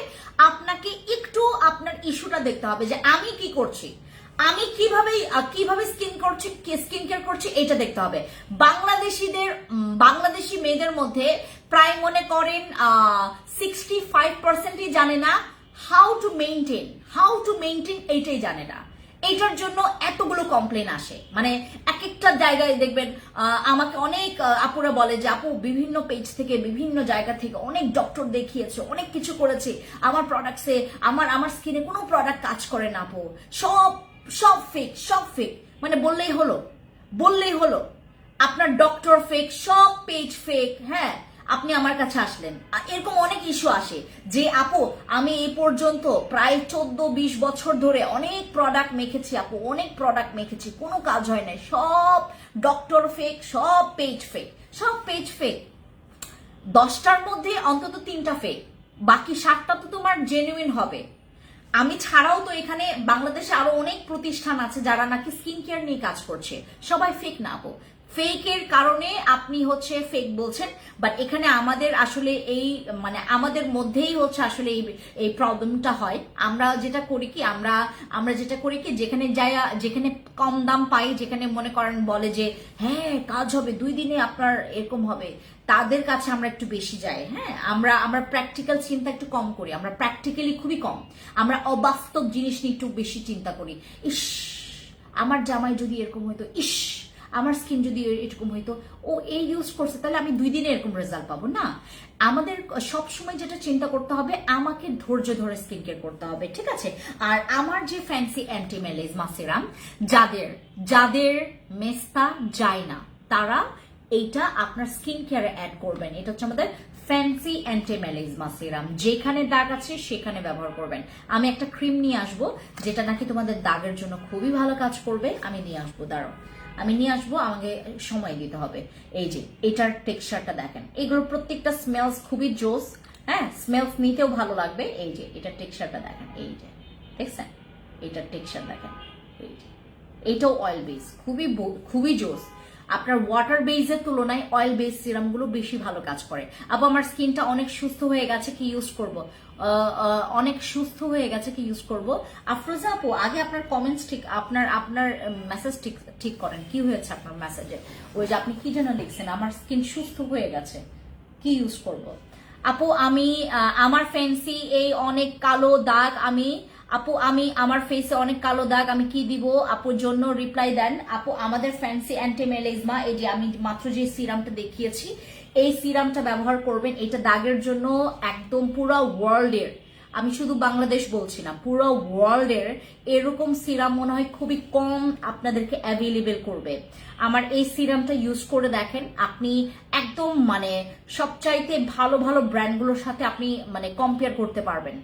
আপনাকে একটু আপনার ইস্যুটা দেখতে হবে যে আমি কি করছি আমি কিভাবে স্কিন কেয়ার করছি এটা দেখতে হবে বাংলাদেশি মেয়েদের মধ্যে প্রায় মনে করেন 65%ই জানে না হাউ টু মেইনটেইন এইটাই জানে না এইটার জন্য এতগুলো কমপ্লেন আসে মানে এক একটা জায়গায় দেখবেন আমাকে অনেক আপুরা বলে যে আপু বিভিন্ন পেজ থেকে বিভিন্ন জায়গা থেকে অনেক ডক্টর দেখিয়েছে অনেক কিছু করেছে আমার প্রোডাক্টসে আমার স্কিনে কোনো প্রোডাক্ট কাজ করে না আপু সব ফেক মানে বললেই হলো আপনার ডক্টর ফেক সব পেজ ফেক হ্যাঁ আপনি আমার কাছে আসলেন এরকম অনেক ইস্যু আসে যে আপু আমি এই পর্যন্ত প্রায় 14-20 বছর ধরে অনেক প্রোডাক্ট মেখেছি আপু অনেক প্রোডাক্ট মেখেছি কোনো কাজ হয় না সব ডক্টর ফেক সব পেজ ফেক 10টার মধ্যে অন্তত 3টা ফেক বাকি 7টা তো তোমার জেনুইন হবে আমি ছাড়াও তো এখানে বাংলাদেশে আরো অনেক প্রতিষ্ঠান আছে যারা নাকি স্কিন কেয়ার নিয়ে কাজ করছে সবাই ফেক না আপু ফেকের কারণে আপনি হচ্ছে ফেক বলছেন বাট এখানে আমাদের আসলে এই মানে আমাদের মধ্যেই হচ্ছে আসলে এই প্রবলেমটা হয় আমরা যেটা করি কি যেখানে কম দাম পাই যেখানে মনে করেন বলে যে হ্যাঁ কাজ হবে 2 দিনে আপনার এরকম হবে তাদের কাছে আমরা একটু বেশি যাই হ্যাঁ আমরা প্র্যাকটিক্যাল চিন্তা একটু কম করি আমরা প্র্যাকটিক্যালি খুবই কম আমরা অবাস্তব জিনিস নিয়ে একটু বেশি চিন্তা করি ইস আমার জামাই যদি এরকম হইতো ইস আমার স্কিন যদি এরকম হইতো ও এই ইউজ করছে তাহলে আমি 2 দিনে এরকম রেজাল্ট পাবো না আমাদের সব সময় যেটা চিন্তা করতে হবে আমাকে ধৈর্য ধরে স্কিন কেয়ার করতে হবে ঠিক আছে আর আমার যে ফ্যান্সি অ্যান্টি মেলাজমা সিরাম যাদের মেস্তা যায় না তারা এইটা আপনার স্কিন কেয়ারে অ্যাড করবেন এটা হচ্ছে আমাদের ফ্যান্সি অ্যান্টি মেলাজমা সিরাম যেখানে দাগ আছে সেখানে ব্যবহার করবেন আমি একটা ক্রিম নিয়ে আসবো যেটা নাকি তোমাদের দাগের জন্য খুবই ভালো কাজ করবে আমি নিয়ে আসবো আমাকে সময় দিতে হবে এই যে এটার টেক্সচারটা দেখেন এগুলো প্রত্যেকটা স্মেলস খুবই জোস হ্যাঁ স্মেলস নিতেও ভালো লাগবে এই যে এটার টেক্সচারটা দেখেন এই যে দেখছেন এটার টেক্সচার দেখেন এই যে এটাও অয়েল বেস খুবই জোস আপনার ওয়াটার বেসের তুলনায় অয়েল বেস সিরামগুলো বেশি ভালো কাজ করে আবার আমার স্কিনটা অনেক সুস্থ হয়ে গেছে কি ইউজ করব আফরোজা আপু আগে আপনার কমেন্টস ঠিক আপনার মেসেজ ঠিক করেন কি হয়েছে আপনার মেসেজে ওই যে আপনি কি যেন লিখছেন আমার স্কিন সুস্থ হয়ে গেছে কি ইউজ করব আপু আমি আমার ফ্যান্সি এই অনেক কালো দাগ আমি আপু আমি আমার ফেসে অনেক কালো দাগ, আমি কি দিব আপুর জন্য রিপ্লাই দেন। আপু আমাদের ফ্যান্সি অ্যান্টি মেলাজমা, এই যে আমি মাত্র যে সিরামটা দেখিয়েছি এই সিরামটা ব্যবহার করবেন। এটা দাগের জন্য একদম পুরো ওয়ার্ল্ডের, আমি শুধু বাংলাদেশ বলছি না, পুরো ওয়ার্ল্ডের এরকম সিরাম মনে হয় খুবই কম আপনাদেরকে অ্যাভেলেবেল করবে। আমার এই সিরামটা ইউজ করে দেখেন, আপনি একদম মানে সবচাইতে ভালো ভালো ব্র্যান্ডগুলোর সাথে আপনি মানে কম্পেয়ার করতে পারবেন।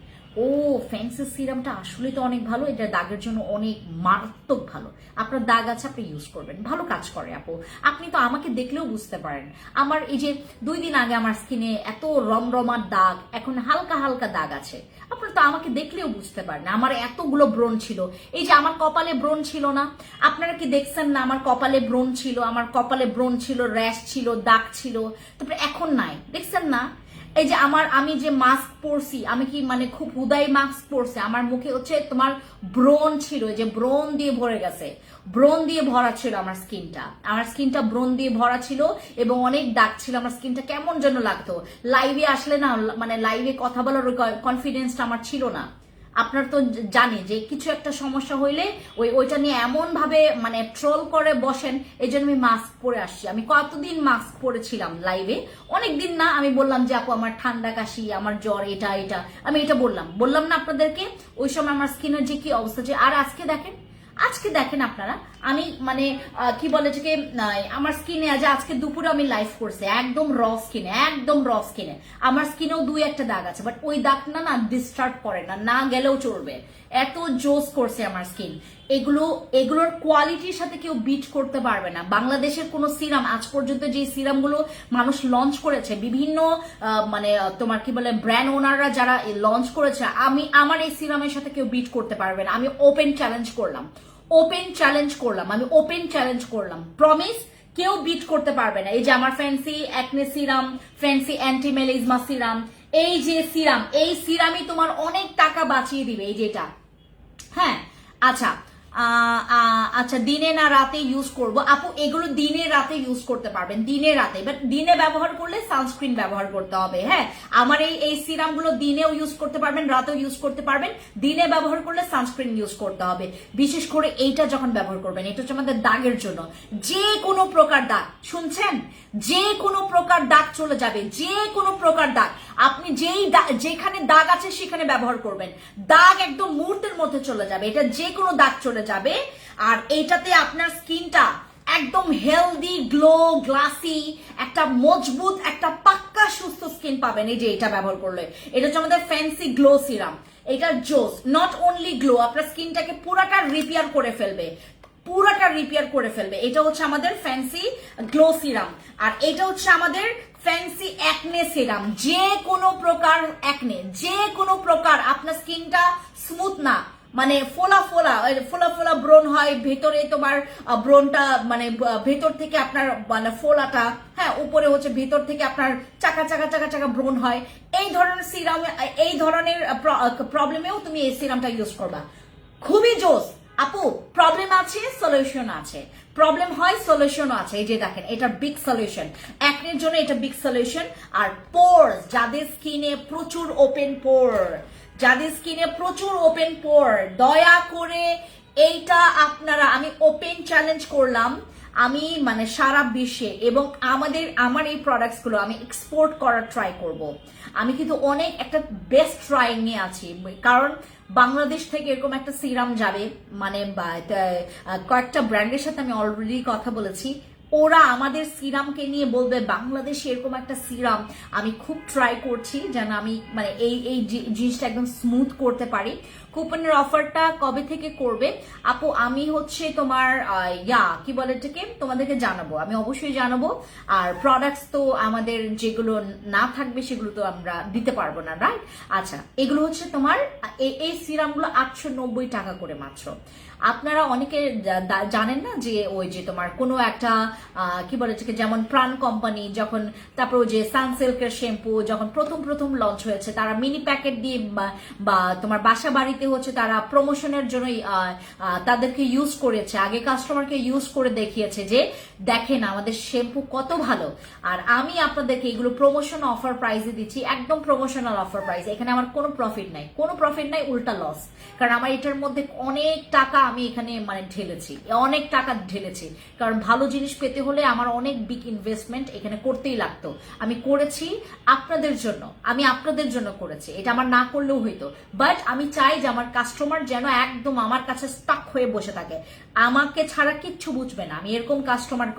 ও ফ্যান্সি সিরামটা আসলে তো অনেক ভালো, এটা দাগের জন্য অনেক মারাত্মক ভালো। আপনার দাগ আছে আপনি ইউজ করবেন, ভালো কাজ করে আপু। আপনি তো আমাকে দেখলেও বুঝতে পারেন, আমার এই যে 2 দিন আগে আমার স্কিনে এত রমরমার দাগ, এখন হালকা হালকা দাগ আছে। আপনার তো আমাকে দেখলেও বুঝতে পারেন আমার এতগুলো ব্রণ ছিল। এই যে আমার কপালে ব্রণ ছিল না, আপনারা কি দেখছেন না? আমার কপালে ব্রণ ছিল, আমার কপালে ব্রণ ছিল, র্যাশ ছিল, দাগ ছিল, তারপরে এখন নাই, দেখছেন না? এই যে আমি যে মাস্ক পরছি, আমি কি মানে খুব হুদাই মাস্ক পরছি, আমার মুখে হচ্ছে তোমার ব্রণ ছিল, যে ব্রণ দিয়ে ভরে গেছে, ব্রণ দিয়ে ভরা ছিল আমার স্কিনটা ব্রণ দিয়ে ভরা ছিল এবং অনেক দাগ ছিল। আমার স্কিনটা কেমন যেন লাগতো, লাইভে আসলে না মানে লাইভে কথা বলার কনফিডেন্সটা আমার ছিল না। আপনার তো জানি যে কিছু একটা সমস্যা হইলে ওইটা নিয়ে এমন ভাবে মানে ট্রোল করে বসেন, এই জন্য আমি মাস্ক পরে আসছি। আমি কতদিন মাস্ক পরেছিলাম লাইভে, অনেকদিন না। আমি বললাম যে আপু আমার ঠান্ডা কাশি, আমার জ্বর, এটা আমি এটা বললাম না আপনাদেরকে। ওই সময় আমার স্কিনের যে কি অবস্থা, যে আর আজকে দেখেন আপনারা, আমি মানে কি বলে যে আমার স্কিনে আজকে দুপুরে আমি লাইভ করছি একদম র স্কিনে, আমার স্কিনেও 2-1টা দাগ আছে, বাট ওই দাগ না ডিস্টার্ব করে না গেলেও চলবে, এত জোস করছে আমার স্কিন। এগুলোর কোয়ালিটির সাথে কেউ বিট করতে পারবে না। বাংলাদেশের কোনো সিরাম আজ পর্যন্ত যে সিরামগুলো মানুষ লঞ্চ করেছে, বিভিন্ন মানে তোমার কি বলে ব্র্যান্ড ওনাররা যারা লঞ্চ করেছে, আমার এই সিরামের সাথে কেউ বিট করতে পারবে না। আমি ওপেন চ্যালেঞ্জ করলাম, প্রমিস কেউ বিট করতে পারবে না। এই যে আমার fancy acne serum, fancy anti melasma serum, এই যে এই সিরামই তোমার অনেক টাকা বাঁচিয়ে দিবে, এই যেটা। হ্যাঁ আচ্ছা দিনে না রাতে ইউজ করব আপু? এগুলো দিনে রাতে ইউজ করতে পারবেন, দিনে রাতে, বাট দিনে ব্যবহার করলে সানস্ক্রিন ব্যবহার করতে হবে। হ্যাঁ, আমার এই সিরাম গুলো দিনেও ইউজ করতে পারবেন, রাতেও ইউজ করতে পারবেন। দিনে ব্যবহার করলে সানস্ক্রিন ইউজ করতে হবে, বিশেষ করে এইটা যখন ব্যবহার করবেন। এটা হচ্ছে আমাদের দাগের জন্য, যে কোনো প্রকার দাগ, শুনছেন, যে কোনো প্রকার দাগ চলে যাবে, যে কোনো প্রকার দাগ আপনি যেখানে দাগ আছে সেখানে ব্যবহার করবেন, দাগ একদম মুহূর্তের মধ্যে চলে যাবে, এটা যে কোনো দাগ চলে যাবে। আর এইটাতে আপনার স্কিনটা একদম হেলদি, গ্লো, গ্লাসি, একটা মজবুত, একটা পাক্কা সুস্থ স্কিন পাবেন এই যে এটা ব্যবহার করলে। এটা হচ্ছে আমাদের ফ্যান্সি গ্লো সিরাম। এটা জোস, নট অনলি গ্লো, আপনার স্কিনটাকে পুরাটা রিপেয়ার করে ফেলবে। এটা হচ্ছে আমাদের ফ্যান্সি গ্লো সিরাম। আর এটা হচ্ছে আমাদের ফ্যান্সি অ্যাকনে সিরাম। যে কোনো প্রকার আপনার স্কিনটা স্মুথ না, মানে ফোলা ব্রণ হয় ভেতরে, তোমার ব্রণটা মানে ভেতর থেকে আপনার মানে ফোলাটা, হ্যাঁ উপরে হচ্ছে, ভেতর থেকে আপনার চাকা ব্রণ হয়, এই ধরনের সিরাম, এই ধরনের প্রবলেমেও তুমি এই সিরামটা ইউজ করবা। খুবই জোস আপু। প্রবলেম আছে, সলিউশন আছে, প্রবলেম হয়, সলিউশনও আছে। এই যে দেখেন, এটা বিগ সলিউশন, অ্যাকনের জন্য এটা বিগ সলিউশন। আর পোরস, যাদের স্কিনে প্রচুর ওপেন পোর, দয়া করে এইটা আপনারা, আমি ওপেন চ্যালেঞ্জ করলাম, আমি মানে সারা বিশ্বে, এবং আমার এই প্রোডাক্টস গুলো আমি এক্সপোর্ট করার ট্রাই করব। আমি কিন্তু অনেক একটা বেস্ট ট্রাই নিয়ে আছি, কারণ বাংলাদেশ থেকে এরকম একটা সিরাম যাবে, মানে কয়েকটা ব্র্যান্ডের সাথে আমি অলরেডি কথা বলেছি, ওরা আমাদের সিরামকে নিয়ে বলবে বাংলাদেশে এরকম একটা সিরাম। আমি খুব ট্রাই করছি যেন আমি মানে এই জিনিসটা একদম স্মুথ করতে পারি। কুপনের অফারটা কবে থেকে করবে আপু? আমি হচ্ছে তোমার কি বলে এটাকে, তোমাদেরকে জানাবো, আমি অবশ্যই জানাবো। আর প্রোডাক্টস তো আমাদের যেগুলো না থাকবে সেগুলো তো আমরা দিতে পারবো না, রাইট? আচ্ছা, এগুলো হচ্ছে তোমার এই সিরামগুলো 890 টাকা করে মাত্র। আপনারা অনেকে জানেন না যে ওই যে তোমার কোনো একটা কি বলে এটাকে, যেমন প্রাণ কোম্পানি যখন, তারপর ওই যে সানসিল্কের শ্যাম্পু যখন প্রথম লঞ্চ হয়েছে, তারা মিনি প্যাকেট দিয়ে বা তোমার বাসা বাড়িতে অনেকে হচ্ছে তারা প্রমোশনের জন্যই তাদেরকে ইউজ করেছে, আগে কাস্টমারকে ইউজ করে দেখিয়েছে যে দেখেন আমাদের শ্যাম্পু কত ভালো। আর আমি আপনাদেরকে এগুলো প্রমোশন অফার প্রাইসে দিচ্ছি, একদম প্রমোশনাল অফার প্রাইস। এখানে আমার কোনো প্রফিট নাই, কোনো প্রফিট নাই, উল্টা লস। কারণ আমার এটার মধ্যে অনেক টাকা আমি এখানে মানে ঢেলেছি, অনেক টাকা ঢেলেছি। কারণ ভালো জিনিস পেতে হলে আমার অনেক বিগ ইনভেস্টমেন্ট এখানে করতেই লাগতো। আমি করেছি আপনাদের জন্য, আমি আপনাদের জন্য করেছি, এটা আমার না করলেও হইতো। বাট আমি চাই যে আমার কাস্টমার যেন একদম আমার কাছে স্টাক হয়ে বসে থাকে, আমাকে ছাড়া কিচ্ছু বুঝবে না। আমি এরকম কাস্টমার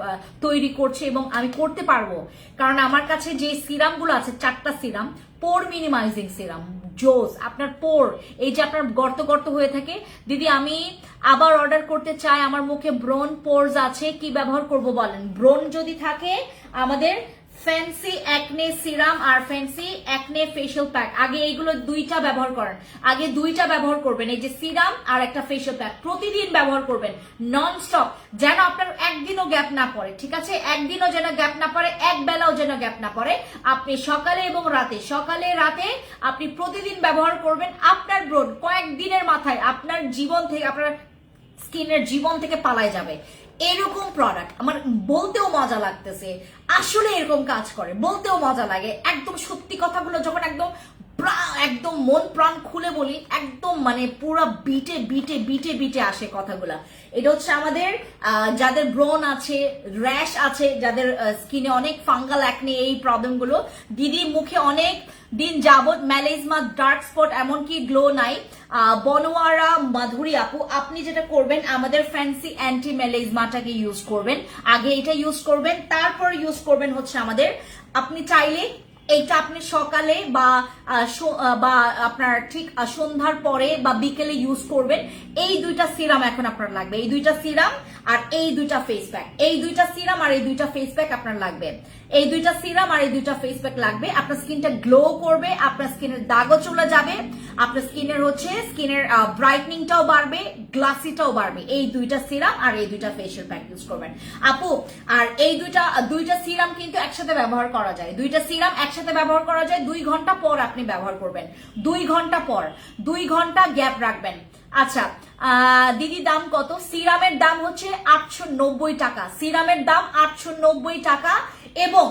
তৈরি করছি এবং আমি করতে পারবো। কারণ আমার কাছে যে সিরামগুলো আছে, 4টা সিরাম, পোর মিনিমাইজিং সিরাম, জোস, আপনার পোর, এই যে আপনার গর্ত গর্ত হয়ে থাকে, দিদি আমি আবার অর্ডার করতে চাই, আমার মুখে ব্রন পোরস আছে, কি ব্যবহার করব বলেন? ব্রন যদি থাকে আমাদের ফ্যান্সি অ্যাকনে সিরাম আর ফ্যান্সি অ্যাকনে ফেশিয়াল প্যাক, আগে এইগুলো দুইটা ব্যবহার করেন, আগে দুইটা ব্যবহার করবেন, এই যে সিরাম আর একটা ফেশিয়াল প্যাক প্রতিদিন ব্যবহার করবেন নন স্টপ, যেন আপনার একদিনও গ্যাপ না পড়ে, ঠিক আছে? একদিনও যেন গ্যাপ না পড়ে, এক বেলাও যেন গ্যাপ না পড়ে। আপনি সকালে এবং রাতে, সকালে রাতে আপনি প্রতিদিন ব্যবহার করবেন। আপনার ব্রণ কয়েকদিনের মাথায় আপনার জীবন থেকে, আপনার স্কিনের জীবন থেকে পালায় যাবে। এরকম প্রোডাক্ট আমার বলতেও মজা লাগতেছে, আসলে এরকম কাজ করে, বলতেও মজা লাগে। একদম সত্যি কথাগুলো যখন একদম একদম মন প্রাণ খুলে বলি, একদম মানে পুরো বিটে বিটে বিটে বিটে আসে কথাগুলা। এটা হচ্ছে আমাদের যাদের ব্রণ আছে, র্যাশ আছে, যাদের স্কিনে অনেক ফাঙ্গাল অ্যাকনে, এই প্রবলেমগুলো, দিদি মুখে অনেক দিন যাবত ম্যালেজমা, ডার্ক স্পট, এমনকি গ্লো নাই। বনোয়ারা মাধুরী আপু, আপনি যেটা করবেন আমাদের ফ্যান্সি অ্যান্টি ম্যালেজমাটাকে ইউজ করবেন, আগে এটা ইউজ করবেন, তারপর ইউজ করবেন হচ্ছে আমাদের, আপনি চাইলে এইটা আপনি সকালে বা আপনার ঠিক সন্ধ্যার পরে বা বিকেলে ইউজ করবেন। এই দুইটা সিরাম এখন আপনার লাগবে, এই দুইটা সিরাম আর এই দুইটা ফেস প্যাক, এই দুইটা সিরাম আর এই দুইটা ফেস প্যাক আপনার লাগবে, এই দুইটা সিরাম আর এই দুইটা ফেস প্যাক লাগবে। আপনার স্কিনটা গ্লো করবে, আপনার স্কিনের দাগও চলে যাবে, আপনার স্কিনের হচ্ছে স্কিনের ব্রাইটনিংটাও বাড়বে, গ্লাসিটাও বাড়বে। এই দুইটা সিরাম আর এই দুইটা ফেশিয়াল প্যাক ইউজ করবেন আপু। আর এই দুইটা সিরাম কিন্তু একসাথে ব্যবহার করা যায়, দুইটা সিরাম একসাথে ব্যবহার করা যায়। 2 ঘন্টা পর আপনি ব্যবহার করবেন, 2 ঘন্টা পর, 2 ঘন্টা গ্যাপ রাখবেন। আচ্ছা দিদি দাম কত? সিরামের দাম হচ্ছে 890 টাকা, সিরামের দাম 890 টাকা, এবং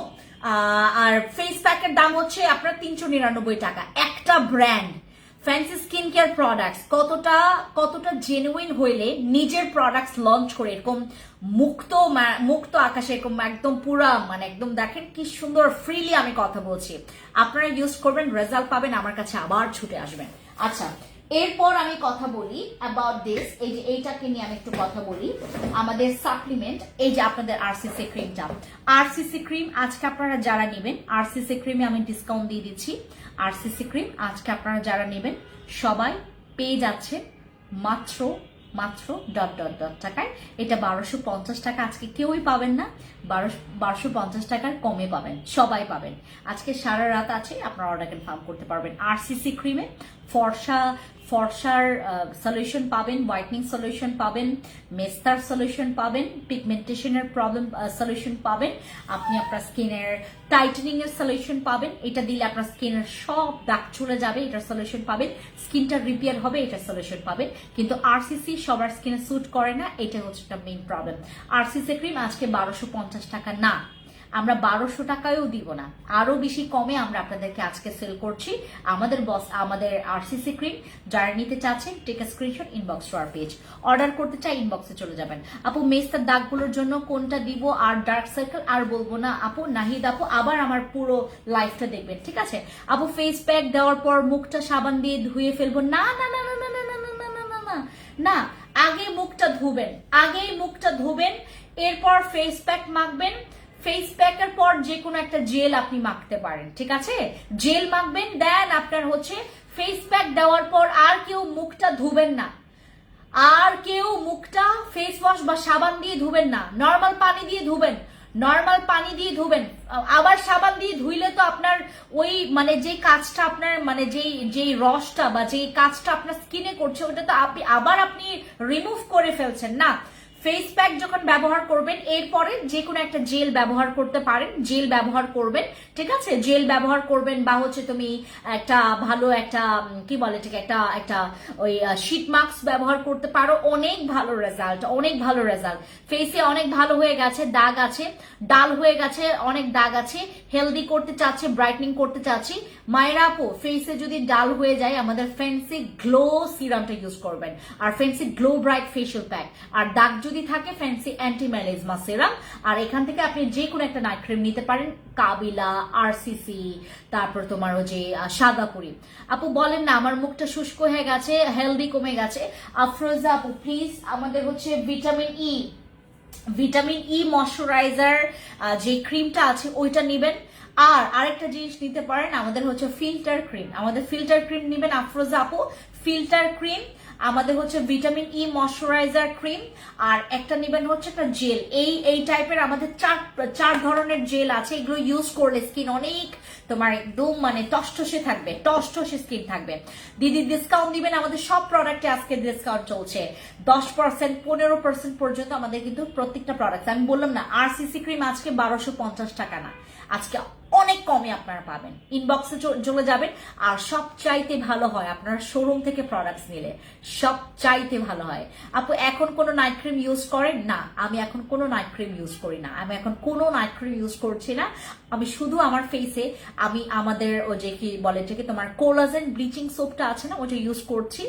আর ফেস প্যাকের দাম হচ্ছে আপনার 399 টাকা। একটা brand fancy skin care products কতটা জেনুইন হইলে নিজের প্রোডাক্টস লঞ্চ করে এরকম মুক্ত আকাশে এরকম একদম পুরা মানে একদম দেখেন কি সুন্দর ফ্রিলি আমি কথা বলছি, আপনারা ইউজ করবেন, রেজাল্ট পাবেন, আমার কাছে আবার ছুটে আসবেন। আচ্ছা এরপর আমি কথা বলি অ্যাবাউট দিস, এই যে এইটাকে নিয়ে আমি একটু কথা বলি, আমাদের সাপ্লিমেন্ট, এই যে আপনাদের আরসিসি ক্রিমটা, আরসিসি ক্রিম আজকে আপনারা যারা নেবেন, আরসিসি ক্রিমে আমি ডিসকাউন্ট দিয়ে দিচ্ছি। আরসিসি ক্রিম আজকে আপনারা যারা নেবেন সবাই পেয়ে যাচ্ছে মাত্র টাকায়। এটা 1250 টাকা, আজকে কেউই পাবেন না, 1250 টাকার কমে পাবেন, সবাই পাবেন। আজকে সারা রাত আছে, আপনারা অর্ডার কনফার্ম করতে পারবেন। আরসিসি ক্রিমে ফর্সার সলিউশন পাবেন, হোয়াইটনিং সলিউশন পাবেন, মেস্তার সলিউশন পাবেন, পিগমেন্টেশনের প্রবলেম সলিউশন পাবেন, আপনি আপনার স্কিনের টাইটেনিং এর সলিউশন পাবেন, এটা দিলে আপনার স্কিনের সব দাগ চলে যাবে, এটার সলিউশন পাবেন, স্কিনটা রিপেয়ার হবে, এটার সলিউশন পাবেন। কিন্তু আরসিসি সবার স্কিনে স্যুট করে না, এটা হচ্ছে একটা মেইন প্রবলেম। আরসিসি ক্রিম আজকে 1250 টাকা না, আমরা 1200 টাকায়ও দিব না, আরো বেশি কমে আমরা আপনাদেরকে আজকে সেল করছি। আমাদের আরসিসি ক্রিম যারা নিতে চাচ্ছেন take a screenshot, inbox to our page, order করতে চাই ইনবক্সে চলে যাবেন। আপু মেস্তার দাগগুলোর জন্য কোনটা দিব, আর ডার্ক সার্কেল আর বলবো না আপু, নাহিদ আপু আবার আমার পুরো লাইফটা দেখবেন, ঠিক আছে আপু? ফেস প্যাক দেওয়ার পর মুখটা সাবান দিয়ে ধুয়ে ফেলবো না, না না না না না না না না না না না, আগে মুখটা ধুবেন, আগেই মুখটা ধুবেন, এরপর ফেস প্যাক মাখবেন। ফেস প্যাকের পর যে কোনো একটা জেল আপনি মাখতে পারেন, ঠিক আছে? জেল মাখবেন, দেন আপনার হচ্ছে ফেস প্যাক দেওয়ার পর আর কেউ মুখটা ধুবেন না, আর কেউ মুখটা ফেস ওয়াশ বা সাবান দিয়ে ধুবেন না, নর্মাল পানি দিয়ে ধুবেন, নর্মাল পানি দিয়ে ধুবেন। আবার সাবান দিয়ে ধুইলে তো আপনার ওই মানে যে কাজটা আপনার মানে যেই রসটা বা যেই কাজটা আপনার স্কিনে করছে ওটা তো আপনি রিমুভ করে ফেলছেন না। ফেস প্যাক যখন ব্যবহার করবেন এরপরে যে কোনো একটা জেল ব্যবহার করতে পারেন, জেল ব্যবহার করবেন, ঠিক আছে, জেল ব্যবহার করবেন বা হচ্ছে তুমি একটা ভালো একটা কি বলে ঠিক একটা একটা ওই শীট মাস্ক ব্যবহার করতে পারো। অনেক ভালো রেজাল্ট, অনেক ভালো রেজাল্ট। ফেসে অনেক ভালো হয়ে গেছে, দাগ আছে, ডাল হয়ে গেছে, অনেক দাগ আছে, হেলদি করতে চাচ্ছি, ব্রাইটনিং করতে চাচ্ছি। মায়েরা আপু ফেসে যদি ডাল হয়ে যায় আমাদের ফ্যান্সি গ্লো সিরামটা ইউজ করবেন, আর fancy glow bright facial pack. আর দাগ যদি থাকে ফ্যান্সি অ্যান্টি ম্যালেজমা সিরাম। আর এখান থেকে আপনি যে কোনো একটা নাইট ক্রিম নিতে পারেন, কাবিলা, আরসিসি, তারপর তোমার ওই যে সাদাপুরি। আপু বলেন না আমার মুখটা শুষ্ক হয়ে গেছে, হেলদি কমে গেছে। আফরোজা আপু প্লিজ আমাদের হচ্ছে ভিটামিন ই ময়শ্চারাইজার যে ক্রিমটা আছে ওইটা নেবেন। আর আরেকটা জিনিস নিতে পারেন আমাদের হচ্ছে ফিল্টার ক্রিম, আমাদের ফিল্টার ক্রিম নেবেন আফরোজা আপু, ফিল্টার ক্রিম। আমাদের হচ্ছে ভিটামিন ই ময়শ্চারাইজার ক্রিম, আর একটা নেবেন হচ্ছে একটা জেল। এই টাইপের আমাদের চার ধরনের জেল আছে। এগুলো ইউজ করলে স্কিন অনেক তোমার একদম মানে টসটসে থাকবে, টসটসে স্কিন থাকবে। দিদি ডিসকাউন্ট দিবেন, আমাদের সব প্রোডাক্টে আজকে ডিসকাউন্ট চলছে 10%, 15% পর্যন্ত আমাদের কিন্তু প্রত্যেকটা প্রোডাক্ট। আমি বললাম না আরসিসি ক্রিম আজকে 1250 টাকা না, আজকে অনেক কমে আপনারা পাবেন। ইনবক্সে চলে যাবেন। আর সব চাইতে ভালো হয় আপনারা শোরুম থেকে প্রোডাক্টস নিলে, সব চাইতে ভালো হয়। আপু এখন কোনো নাইট ক্রিম ইউজ করেন না? আমি এখন কোনো নাইট ক্রিম ইউজ করি না, আমি এখন কোনো নাইট ক্রিম ইউজ করছি না। আমি শুধু আমার ফেসে আমি আমাদের ওই যে কি বলে যে কি তোমার কোলাজেন ব্লিচিং সোপটা আছে না ওটা ইউজ করছি।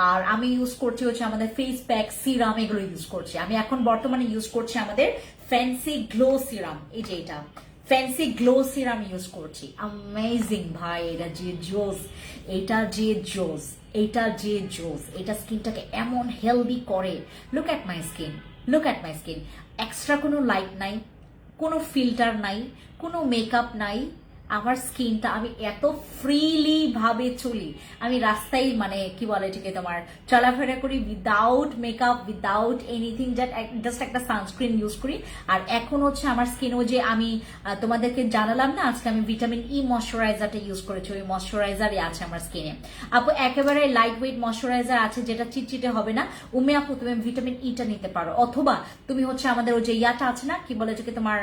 আর আমি ইউজ করছি হচ্ছে আমাদের ফেস প্যাক, সিরাম, এগুলো ইউজ করছি। আমি এখন বর্তমানে ইউজ করছি আমাদের ফ্যান্সি গ্লো সিরাম, এই যে এটা ফ্যান্সি গ্লো সিরাম ইউজ করছি। অ্যামেজিং ভাই, এটা যে জোস, এটা যে জোস, এটা যে জোস, এটা স্কিনটাকে এমন হেলদি করে। Look at my skin, look at my skin. Extra কোনো লাইট নাই, কোনো ফিল্টার নাই, কোনো মেকআপ নাই। আমার স্কিনটা আমি এত ফ্রিলি ভাবে চলি, আমি রাস্তায় মানে কি বলে এটাকে তোমার চলাফেরা করি without makeup, without anything, just একটা সানস্ক্রিন ইউজ করি। আর এখন হচ্ছে আমার স্কিনও যে আমি তোমাদেরকে জানালাম না আজকে আমি ভিটামিন ই ময়শ্চারাইজারটা ইউজ করেছি, ওই ময়শ্চারাইজারই আছে আমার স্কিনে। আপু একেবারে লাইট ওয়েট ময়শ্চারাইজার আছে যেটা চিটচিটে হবে না। উমে আপু তুমি ভিটামিন ইটা নিতে পারো, অথবা তুমি হচ্ছে আমাদের ওই যে ইয়াটা আছে না কি বলে এটাকে তোমার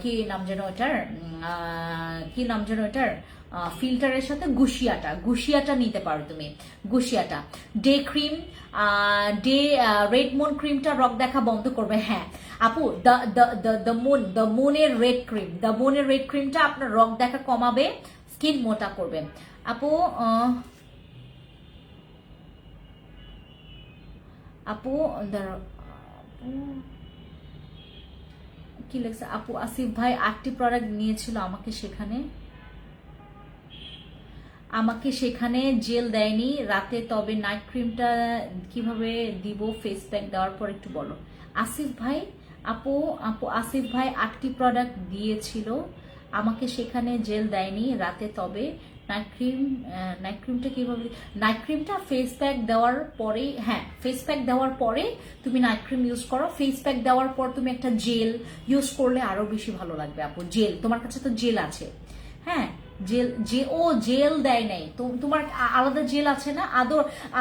কি নাম যেন ওটার কি নাম যেন এটার ফিল্টারের সাথে গুশিয়াটা নিতে পারো তুমি, গুশিয়াটা। Day cream, day red moon ক্রিমটা রক দেখা বন্ধ করবে। হ্যাঁ আপু দ্য মুনের রেড ক্রিম, দ্য মুনের রেড ক্রিমটা আপনার রক দেখা কমাবে, স্কিন মোটা করবে। আপু আপু কি লেখছে আপু, আসিফ ভাই 8টি প্রোডাক্ট নিয়েছিল, আমাকে সেখানে জেল দেয়নি রাতে, তবে নাইট ক্রিমটা কিভাবে দিব ফেস প্যাক দেওয়ার পর একটু বলো। আসিফ ভাই আসিফ ভাই 8টি প্রোডাক্ট দিয়েছিল, আমাকে সেখানে জেল দেয়নি রাতে, তবে নাইট ক্রিমটা কিভাবে, নাইট ক্রিমটা ফেস প্যাক দেওয়ার পরে, হ্যাঁ ফেস প্যাক দেওয়ার পরে তুমি নাইট ক্রিম ইউজ করো। ফেস প্যাক দেওয়ার পর তুমি একটা জেল ইউজ করলে আরো বেশি ভালো লাগবে আপু। জেল তোমার কাছে তো জেল আছে, হ্যাঁ জেল দেয় নাই তো, তোমার আলাদা জেল আছে না?